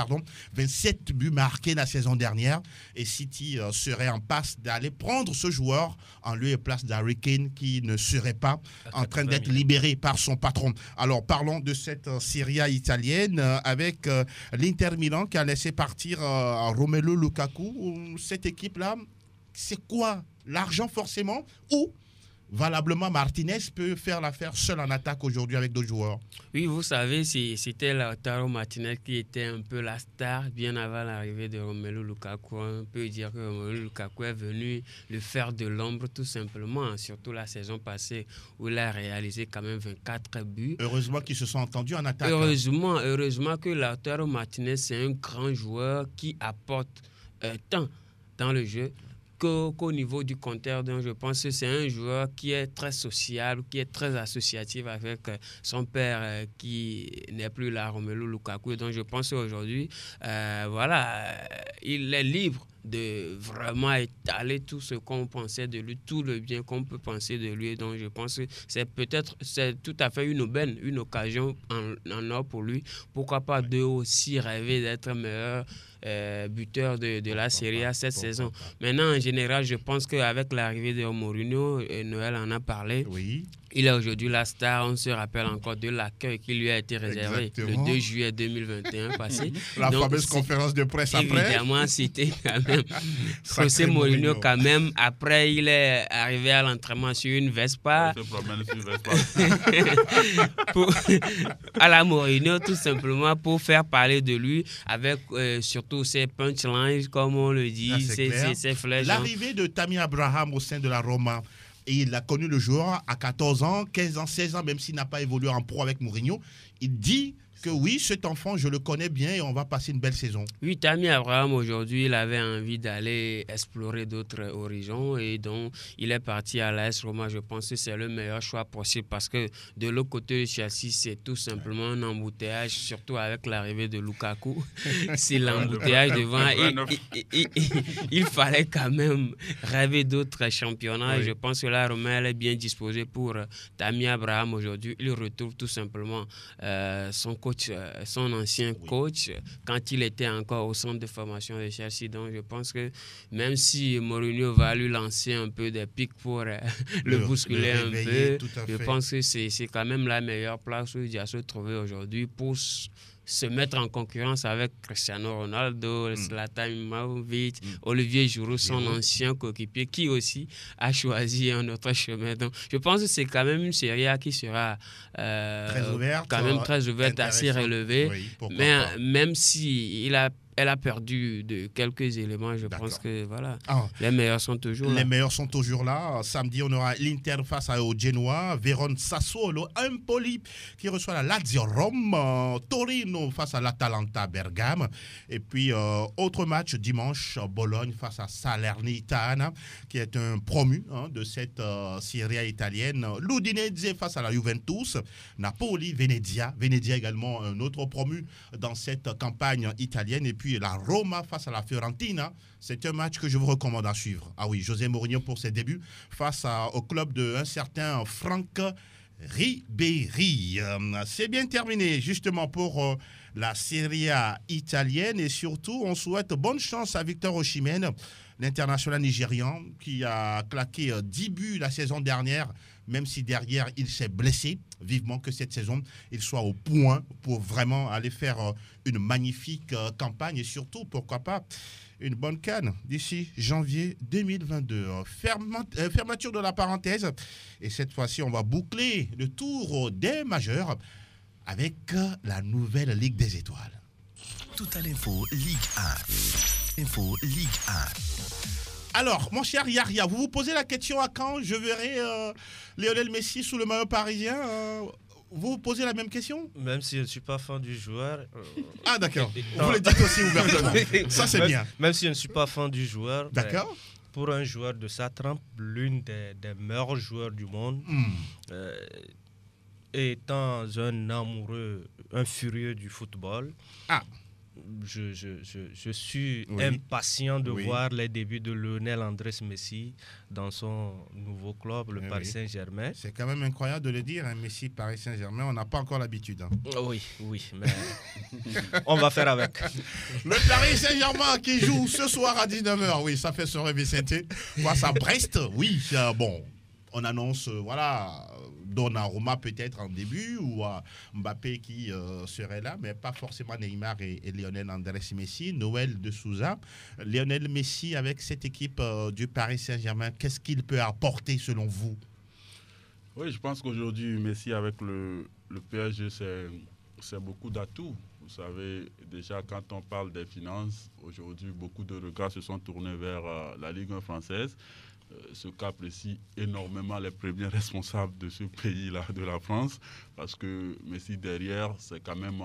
27 buts marqués la saison dernière et City serait en passe d'aller prendre ce joueur en lieu et place d'Harry Kane qui ne serait pas en train d'être libéré par son patron. Alors, parlons de cette Serie A italienne avec l'Inter Milan qui a laissé partir Romelu Lukaku. Cette équipe-là, c'est quoi? L'argent forcément ou valablement Martinez peut faire l'affaire seul en attaque aujourd'hui avec d'autres joueurs? Oui, vous savez, c'était Lautaro Martinez qui était un peu la star bien avant l'arrivée de Romelu Lukaku. On peut dire que Romelu Lukaku est venu le faire de l'ombre tout simplement, surtout la saison passée où il a réalisé quand même 24 buts. Heureusement qu'ils se sont entendus en attaque. Heureusement que Lautaro Martinez, c'est un grand joueur qui apporte tant dans le jeu qu'au niveau du compteur. Donc je pense que c'est un joueur qui est très sociable, qui est très associatif avec son père qui n'est plus là, Romelu Lukaku. Donc je pense qu'aujourd'hui, il est libre de vraiment étaler tout ce qu'on pensait de lui, tout le bien qu'on peut penser de lui. Donc je pense que c'est tout à fait une aubaine, une occasion en or pour lui. Pourquoi pas de aussi rêver d'être meilleur buteur de la Serie A cette saison. Maintenant, en général, je pense qu'avec l'arrivée de Mourinho, Noël en a parlé. Oui. Il est aujourd'hui la star. On se rappelle encore de l'accueil qui lui a été réservé le 2 juillet 2021 passé. La fameuse conférence de presse après. Évidemment, c'était quand même José Mourinho quand même. Après, il est arrivé à l'entraînement sur une Vespa. À la Mourinho, tout simplement pour faire parler de lui avec surtout ses punchlines, comme on le dit, ses flèches. L'arrivée de Tammy Abraham au sein de la Roma, Et il a connu le joueur à 14 ans, 15 ans, 16 ans, même s'il n'a pas évolué en pro avec Mourinho. Il dit que oui, cet enfant, je le connais bien et on va passer une belle saison. Oui, Tammy Abraham, aujourd'hui, il avait envie d'aller explorer d'autres horizons et donc il est parti à l'AS Roma. Je pense que c'est le meilleur choix possible parce que de l'autre côté de Chelsea, c'est tout simplement un embouteillage, surtout avec l'arrivée de Lukaku. C'est l'embouteillage devant. Il fallait quand même rêver d'autres championnats. Oui. Je pense que la Roma elle est bien disposée pour Tammy Abraham aujourd'hui. Il retrouve tout simplement son coach, son ancien coach, quand il était encore au centre de formation de Chelsea. Donc je pense que même si Mourinho va lui lancer un peu des pics pour le bousculer un peu, je pense que c'est quand même la meilleure place où il doit se trouver aujourd'hui pour se mettre en concurrence avec Cristiano Ronaldo, Zlatan Ibrahimovic, Olivier Giroud, son ancien coéquipier, qui aussi a choisi un autre chemin. Donc, je pense que c'est quand même une série A qui sera très ouverte, assez relevée. Oui, mais même si elle a perdu de quelques éléments, je pense que voilà, les meilleurs sont toujours là. Les meilleurs sont toujours là. Samedi, on aura l'Inter face au Genoa, Vérone Sassuolo, Empoli qui reçoit la Lazio Rome, Torino face à l'Atalanta Bergame. Et puis, autre match dimanche, Bologne face à Salernitana, qui est un promu de cette Serie A italienne. L'Udinese face à la Juventus, Napoli, Venezia également un autre promu dans cette campagne italienne. Et puis, la Roma face à la Fiorentina, c'est un match que je vous recommande à suivre. Ah oui, José Mourinho pour ses débuts face au club d'un certain Franck Ribéry. C'est bien terminé justement pour la Serie A italienne et surtout on souhaite bonne chance à Victor Osimhen, l'international nigérian qui a claqué 10 buts la saison dernière, même si derrière il s'est blessé. Vivement que cette saison, il soit au point pour vraiment aller faire une magnifique campagne et surtout, pourquoi pas, une bonne CAN d'ici janvier 2022. Fermeture de la parenthèse. Et cette fois-ci, on va boucler le tour des majeurs avec la nouvelle Ligue des Étoiles. Tout à l'info Ligue 1. Info Ligue 1. Alors, mon cher Yaria, vous vous posez la question à quand je verrai Lionel Messi sous le maillot parisien vous vous posez la même question? Même si je ne suis pas fan du joueur. Ah, d'accord. Vous le dites aussi ouvertement. Ça, c'est bien. Même si je ne suis pas fan du joueur. D'accord. Pour un joueur de sa trempe, l'une des meilleurs joueurs du monde, étant un amoureux, un furieux du football. Je suis impatient de voir les débuts de Lionel Andrés Messi dans son nouveau club, le Paris Saint-Germain. C'est quand même incroyable de le dire, Messi, Paris Saint-Germain, on n'a pas encore l'habitude. Oui, mais on va faire avec. Le Paris Saint-Germain qui joue ce soir à 19h, oui, ça fait sourire Vicente. Face à Brest, oui, bon, on annonce, Donnarumma peut-être en début ou Mbappé qui serait là, mais pas forcément Neymar et Lionel Andrés Messi. Noël de Souza. Lionel Messi avec cette équipe du Paris Saint-Germain, qu'est-ce qu'il peut apporter selon vous? Oui, je pense qu'aujourd'hui, Messi avec le PSG, c'est beaucoup d'atouts. Vous savez, déjà quand on parle des finances, aujourd'hui, beaucoup de regards se sont tournés vers la Ligue 1 française. Ce cas précis énormément les premiers responsables de ce pays-là, de la France, parce que Messi derrière, c'est quand même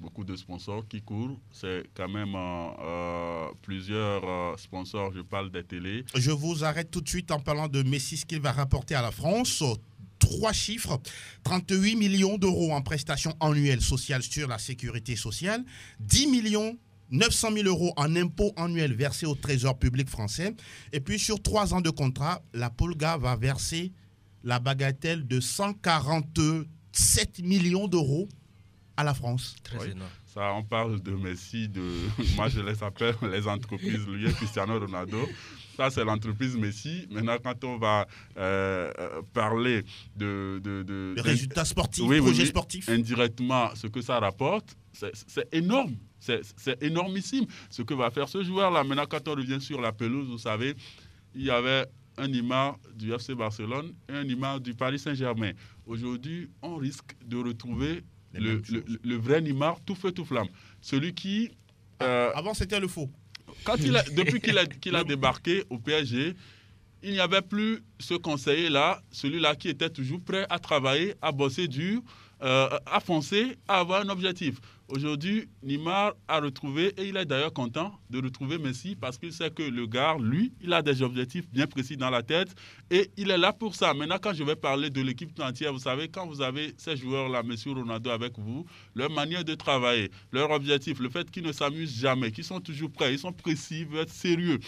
beaucoup de sponsors qui courent, c'est quand même plusieurs sponsors, je parle des télés. Je vous arrête tout de suite en parlant de Messi, ce qu'il va rapporter à la France. 3 chiffres, 38 millions d'euros en prestations annuelles sociales sur la sécurité sociale, 10 millions 900 000 euros en impôts annuels versés au Trésor public français. Et puis, sur 3 ans de contrat, la Pulga va verser la bagatelle de 147 millions d'euros à la France. Très énorme. Ça, on parle de Messi, moi je les appelle les entreprises liées à Cristiano Ronaldo. Ça, c'est l'entreprise Messi. Maintenant, quand on va parler de résultats sportifs, projets sportifs. Indirectement, ce que ça rapporte, c'est énorme. C'est énormissime ce que va faire ce joueur-là. Maintenant, quand on revient sur la pelouse, vous savez, il y avait un Neymar du FC Barcelone et un Neymar du Paris Saint-Germain. Aujourd'hui, on risque de retrouver le vrai Neymar tout feu, tout flamme. Celui qui... Avant, c'était le faux. Depuis qu'il a débarqué au PSG, il n'y avait plus ce conseiller-là, celui-là qui était toujours prêt à travailler, à bosser dur, à foncer, à avoir un objectif. Aujourd'hui, Neymar a retrouvé, et il est d'ailleurs content de retrouver Messi parce qu'il sait que le gars, lui, il a des objectifs bien précis dans la tête et il est là pour ça. Maintenant, quand je vais parler de l'équipe entière, vous savez, quand vous avez ces joueurs-là, Messi, Ronaldo avec vous, leur manière de travailler, leur objectif, le fait qu'ils ne s'amusent jamais, qu'ils sont toujours prêts, ils sont précis, ils veulent être sérieux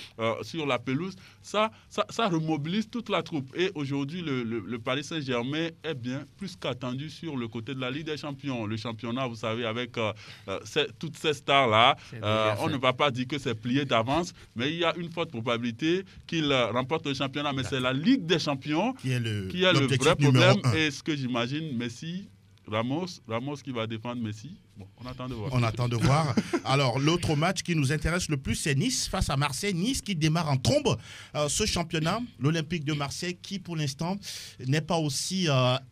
sur la pelouse, ça remobilise toute la troupe. Et aujourd'hui, le Paris Saint-Germain est bien plus qu'attendu sur le côté de la Ligue des Champions. Le championnat, vous savez, avec toutes ces stars-là, on ne va pas dire que c'est plié d'avance, mais il y a une forte probabilité qu'il remporte le championnat. Mais c'est la Ligue des Champions qui est le vrai problème. Et ce que j'imagine, Messi, Ramos qui va défendre Messi. Bon, on attend de voir. On attend de voir. Alors, l'autre match qui nous intéresse le plus, c'est Nice face à Marseille. Nice qui démarre en trombe ce championnat. L'Olympique de Marseille qui, pour l'instant, n'est pas aussi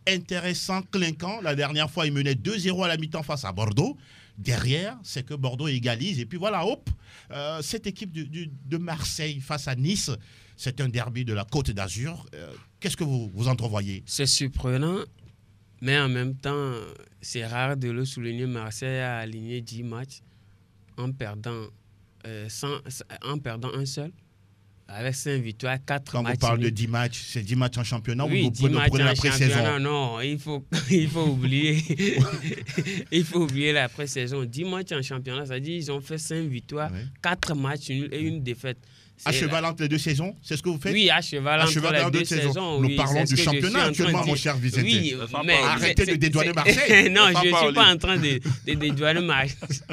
intéressant, clinquant. La dernière fois, il menait 2-0 à la mi-temps face à Bordeaux. Derrière, c'est que Bordeaux égalise. Et puis voilà, hop, cette équipe de Marseille face à Nice, c'est un derby de la Côte d'Azur. Qu'est-ce que vous entrevoyez? C'est surprenant, mais en même temps, c'est rare de le souligner. Marseille a aligné 10 matchs en perdant un seul. Avec 5 victoires, 4 matchs. Quand vous parlez de 10 matchs, c'est 10 matchs en championnat oui, ou vous prenez la pré-saison? Non, il faut oublier. Il faut oublier la pré-saison. 10 matchs en championnat, c'est-à-dire qu'ils ont fait 5 victoires, 4 matchs nuls et une défaite. À cheval entre les deux saisons, c'est ce que vous faites? Oui, à cheval entre les deux saisons. Nous parlons du championnat actuellement, mon cher Vicente. Oui, mais arrêtez de dédouaner Marseille. Non, je ne suis pas en train de dédouaner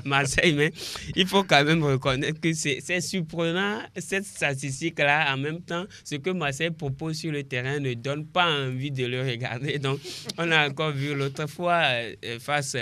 Marseille, mais il faut quand même reconnaître que c'est surprenant, cette statistique-là. En même temps, ce que Marseille propose sur le terrain ne donne pas envie de le regarder. Donc, on a encore vu l'autre fois face...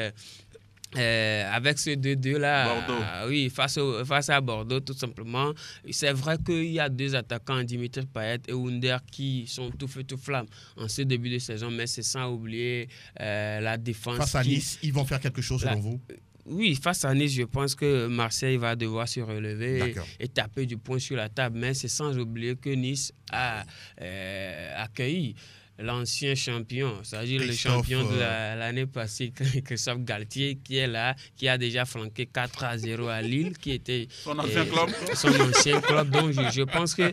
avec ce 2-2-là, oui, face à Bordeaux, tout simplement. C'est vrai qu'il y a 2 attaquants, Dimitri Payet et Ounder, qui sont tout feu, tout flamme en ce début de saison, mais c'est sans oublier la défense. Face à Nice, ils vont faire quelque chose selon vous? Oui, face à Nice, je pense que Marseille va devoir se relever et taper du poing sur la table, mais c'est sans oublier que Nice a accueilli l'ancien champion, c'est-à-dire le champion de l'année passée, Christophe Galtier, qui est là, qui a déjà flanqué 4-0 à Lille, qui était son ancien club. Son ancien club. Donc, je pense que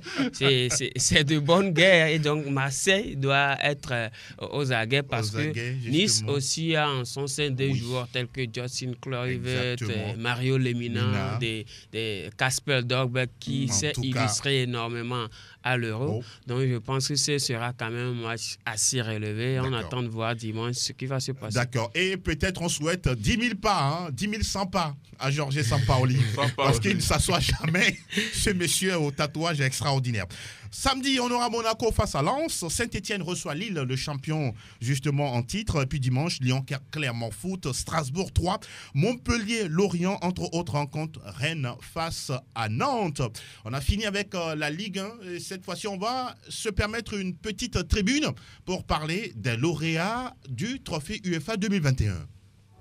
c'est de bonnes guerres. Et donc, Marseille doit être aux aguets parce que Nice aussi a en son sein des joueurs tels que Justin Kluivert, Mario Lemina, des Kasper Dolberg qui s'est illustré énormément à l'Euro. Donc, je pense que ce sera quand même un match assez relevé. On attend de voir dimanche ce qui va se passer. D'accord. Et peut-être on souhaite 10 000 pas, 10 100 pas à Jorge Sampaoli. Parce qu'il ne s'assoit jamais, ce monsieur au tatouage extraordinaire. Samedi, on aura Monaco face à Lens. Saint-Etienne reçoit Lille, le champion justement en titre. Et puis dimanche, Lyon, Clermont Foot, Strasbourg 3, Montpellier, Lorient, entre autres rencontres, Rennes face à Nantes. On a fini avec la Ligue 1. Et cette fois-ci, on va se permettre une petite tribune pour parler des lauréats du trophée UEFA 2021.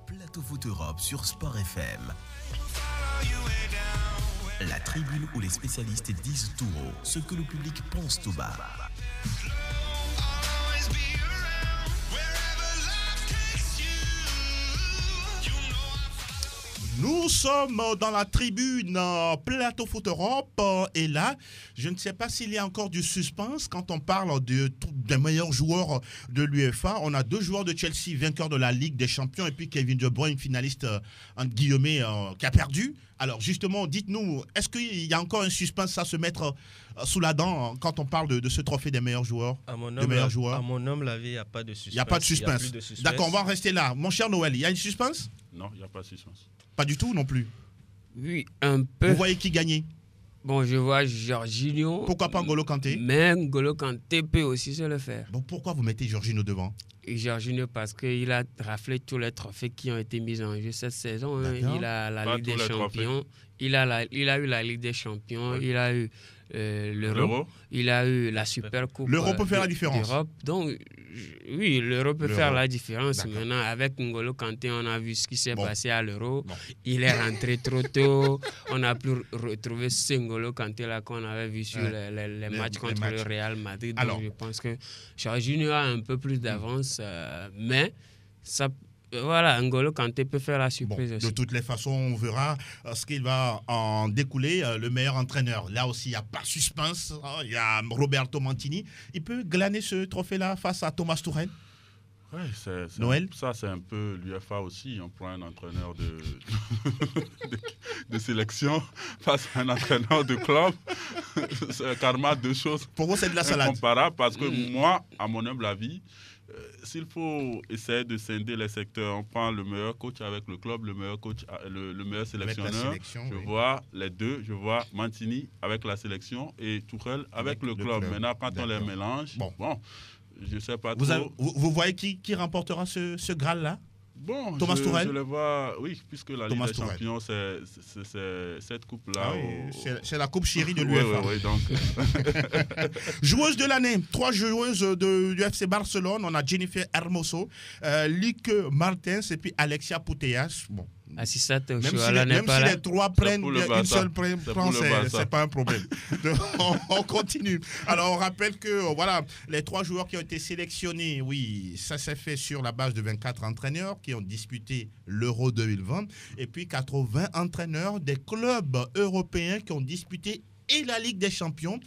Plateau Foot Europe sur Sport FM. La tribune où les spécialistes disent tout haut ce que le public pense tout bas. Nous sommes dans la tribune Plateau Foot Europe et là, je ne sais pas s'il y a encore du suspense quand on parle des meilleurs joueurs de l'UEFA. On a 2 joueurs de Chelsea, vainqueurs de la Ligue des Champions, et puis Kevin De Bruyne, finaliste entre guillemets, qui a perdu. Alors justement, dites-nous, est-ce qu'il y a encore un suspense à se mettre sous la dent quand on parle de ce trophée des meilleurs joueurs? À mon homme, la vie, il n'y a pas de suspense. Il n'y a pas de suspense. D'accord, on va en rester là. Mon cher Noël, il y a une suspense? Non, il n'y a pas de suspense. Pas du tout non plus? Oui, un peu. Vous voyez qui gagnait? Bon, je vois Jorginho. Pourquoi pas N'Golo Kanté? Mais N'Golo Kanté peut aussi se le faire. Bon, pourquoi vous mettez Jorginho devant? Et Jorginho parce qu'il a raflé tous les trophées qui ont été mis en jeu cette saison. Hein. Il a la Ligue des Champions. Il a eu la Ligue des Champions. Ouais. Il a eu l'Euro. Il a eu la Super Coupe. L'Euro peut faire la différence. d'Europe. Donc, oui, l'Euro peut faire la différence. D'accord. Maintenant, avec N'Golo Kanté, on a vu ce qui s'est passé à l'Euro. Bon. Il est rentré trop tôt. On n'a plus retrouvé ce N'Golo Kanté-là qu'on avait vu sur les matchs contre le Real Madrid. Donc, je pense que Jorginho a un peu plus d'avance. Mais ça... Voilà, N'Golo Kanté peut faire la surprise aussi. De toutes les façons, on verra ce qu'il va en découler, le meilleur entraîneur. Là aussi, il n'y a pas de suspense. Il y a Roberto Mancini. Il peut glaner ce trophée-là face à Thomas Tuchel. Oui, Noël. Ça, c'est un peu l'UEFA aussi. On prend un entraîneur de sélection face à un entraîneur de club. C'est karma, deux choses. Pour vous, c'est de la salade. Incomparable parce que moi, à mon humble avis, s'il faut essayer de scinder les secteurs, on prend le meilleur coach avec le club, le meilleur coach, le meilleur sélectionneur. Je vois les deux. Je vois Mancini avec la sélection et Tuchel avec le club. Maintenant, quand on les mélange, bon je ne sais pas trop. Vous voyez qui remportera ce Graal-là? Bon, Thomas Tuchel. Je le vois, oui, puisque la Ligue des Champions, c'est cette coupe-là. Ah oui, c'est la coupe chérie de l'UEFA. Oui, donc. Joueuse de l'année, 3 joueuses du FC Barcelone. On a Jennifer Hermoso, Lique Martins et puis Alexia Putellas. Bon. Même si les 3 prennent une seule prend, c'est pas un problème. On continue. Alors on rappelle que voilà, les 3 joueurs qui ont été sélectionnés, oui, ça s'est fait sur la base de 24 entraîneurs qui ont disputé l'Euro 2020 et puis 80 entraîneurs des clubs européens qui ont disputé et la Ligue des Champions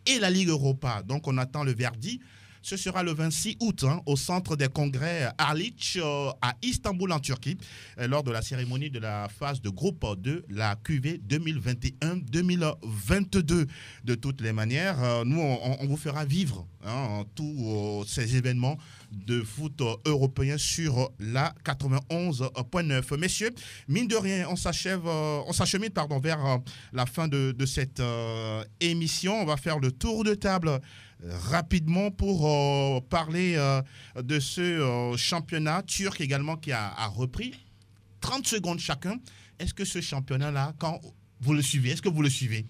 et la Ligue Europa. Donc on attend le verdict. Ce sera le 26 août au centre des congrès Arlich à Istanbul en Turquie lors de la cérémonie de la phase de groupe de la QV 2021-2022. De toutes les manières, nous on vous fera vivre tous ces événements de foot européen sur la 91.9. Messieurs, mine de rien, on s'achemine vers la fin de cette émission. On va faire le tour de table rapidement pour parler de ce championnat turc également qui a repris. 30 secondes chacun. Est-ce que ce championnat-là, quand vous le suivez, est-ce que vous le suivez?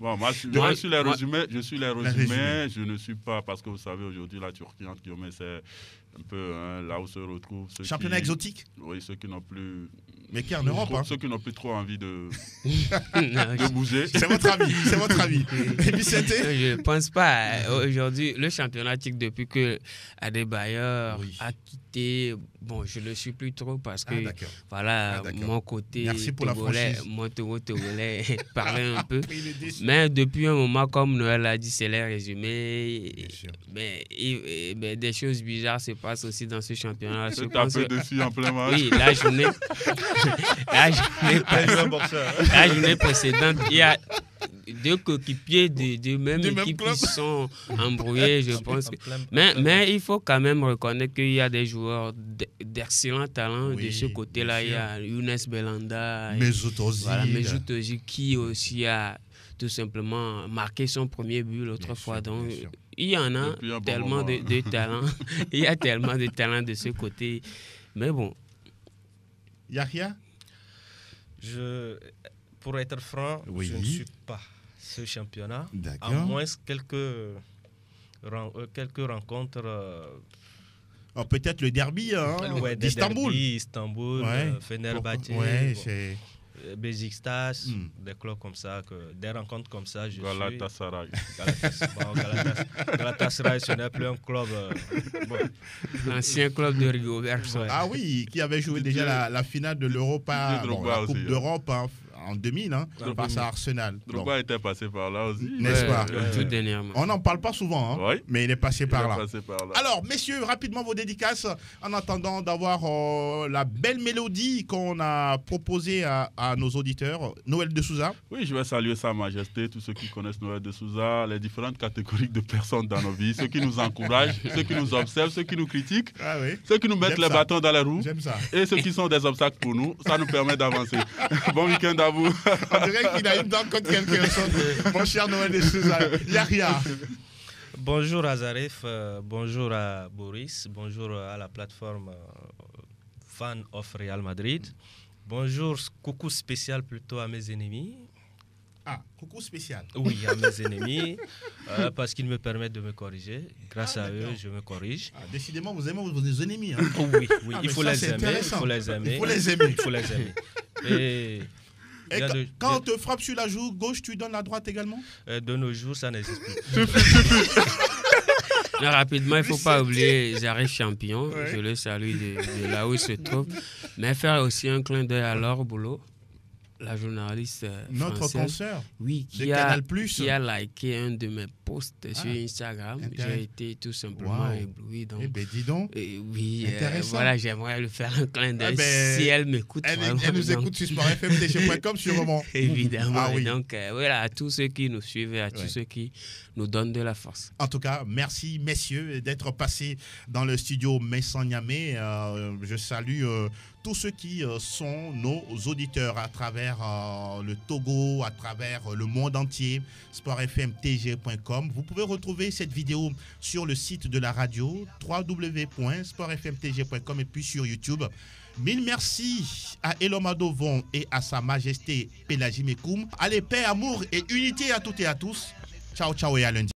Bon, moi, je suis les résumés. Je ne suis pas, parce que vous savez, aujourd'hui, la Turquie, entre guillemets, c'est un peu là où se retrouvent ceux championnat exotique. Oui, ceux qui n'ont plus... Mais qui est en Europe, ceux qui n'ont plus trop envie de bouger. C'est votre avis. Et puis c'était... Je ne pense pas. Aujourd'hui, le championnat turc, depuis que Adebayor a quitté, bon, je ne le suis plus trop parce que, mon côté togolais parlait un peu. Mais depuis un moment, comme Noël a dit, c'est les résumés. Mais des choses bizarres se passent aussi dans ce championnat. Se taper dessus en plein match. Oui, la journée précédente, il y a 2 coéquipiers de même équipe qui sont embrouillés, je pense. Mais il faut quand même reconnaître qu'il y a des joueurs d'excellents talents de ce côté-là. Il y a Younes Belhanda, Mesut Özil qui aussi a tout simplement marqué son premier but l'autre fois. Donc, il y en a tellement de talents. Il y a tellement de talents de ce côté. Mais bon. Yahya? Pour être franc, je ne suis pas ce championnat. D'accord. À moins quelques rencontres. Peut-être le derby d'Istanbul. Istanbul, Fenerbahçe, Beşiktaş, des clubs comme ça, des rencontres comme ça. Galatasaray. Galatasaray, ce n'est plus un club. L'ancien club de Rigobert. Ah oui, qui avait joué déjà la finale de l'Europa, la Coupe d'Europe en 2000, face à Arsenal. Drogba était passé par là aussi. N'est-ce pas? Tout dernièrement. On n'en parle pas souvent, mais il est passé par là. Alors, messieurs, rapidement vos dédicaces, en attendant d'avoir la belle mélodie qu'on a proposée à nos auditeurs. Noël de Souza. Oui, je vais saluer Sa Majesté, tous ceux qui connaissent Noël de Souza, les différentes catégories de personnes dans nos vies, ceux qui nous encouragent, ceux qui nous observent, ceux qui nous critiquent, ceux qui nous mettent les bâtons dans les roues, et ceux qui sont des obstacles pour nous. Ça nous permet d'avancer. Bon week-end à vous. On dirait qu'il a une dent contre quelqu'un. Mon cher Noël de Souza. Yahya. Bonjour à Zaref, bonjour à Boris, bonjour à la plateforme Fan of Real Madrid. Bonjour, coucou spécial plutôt à mes ennemis. Ah, coucou spécial. Oui, à mes ennemis, parce qu'ils me permettent de me corriger. Grâce à eux, je me corrige. Ah, décidément, vous aimez vos ennemis. Hein. Oui, oui, Ah, il faut ça, les c'est aimer. Il intéressant. faut les aimer. Il faut les aimer. Il faut les aimer. Et Et quand on te frappe sur la joue gauche, tu donnes la droite également? de nos jours, ça n'existe plus. Rapidement, il ne faut pas oublier J'arrive champion. Ouais. Je le salue de là où il se trouve. Mais faire aussi un clin d'œil à Laure Boulot, la journaliste Notre française. consoeur. Oui, de Canal+. qui a liké un de mes posts sur Instagram. intéressant. J'ai été tout simplement Wow. ébloui. Donc, Eh bien, dis donc. oui, Intéressant. voilà, j'aimerais lui faire un clin d'œil Eh ben, si elle m'écoute. Elle vraiment, nous donc, écoute sur sportfmtg.com sûrement. évidemment. Ah oui. Et donc, voilà, à tous ceux qui nous suivent et à tous Ouais. ceux qui nous donnent de la force. En tout cas, merci messieurs d'être passés dans le studio Messan Niamey. Je salue tous ceux qui sont nos auditeurs à travers le Togo, à travers le monde entier, sportfmtg.com. Vous pouvez retrouver cette vidéo sur le site de la radio www.sportfmtg.com et puis sur YouTube. Mille merci à Elomado Von et à Sa Majesté Pélagie Mekoum. Allez, paix, amour et unité à toutes et à tous. Ciao, ciao et à lundi.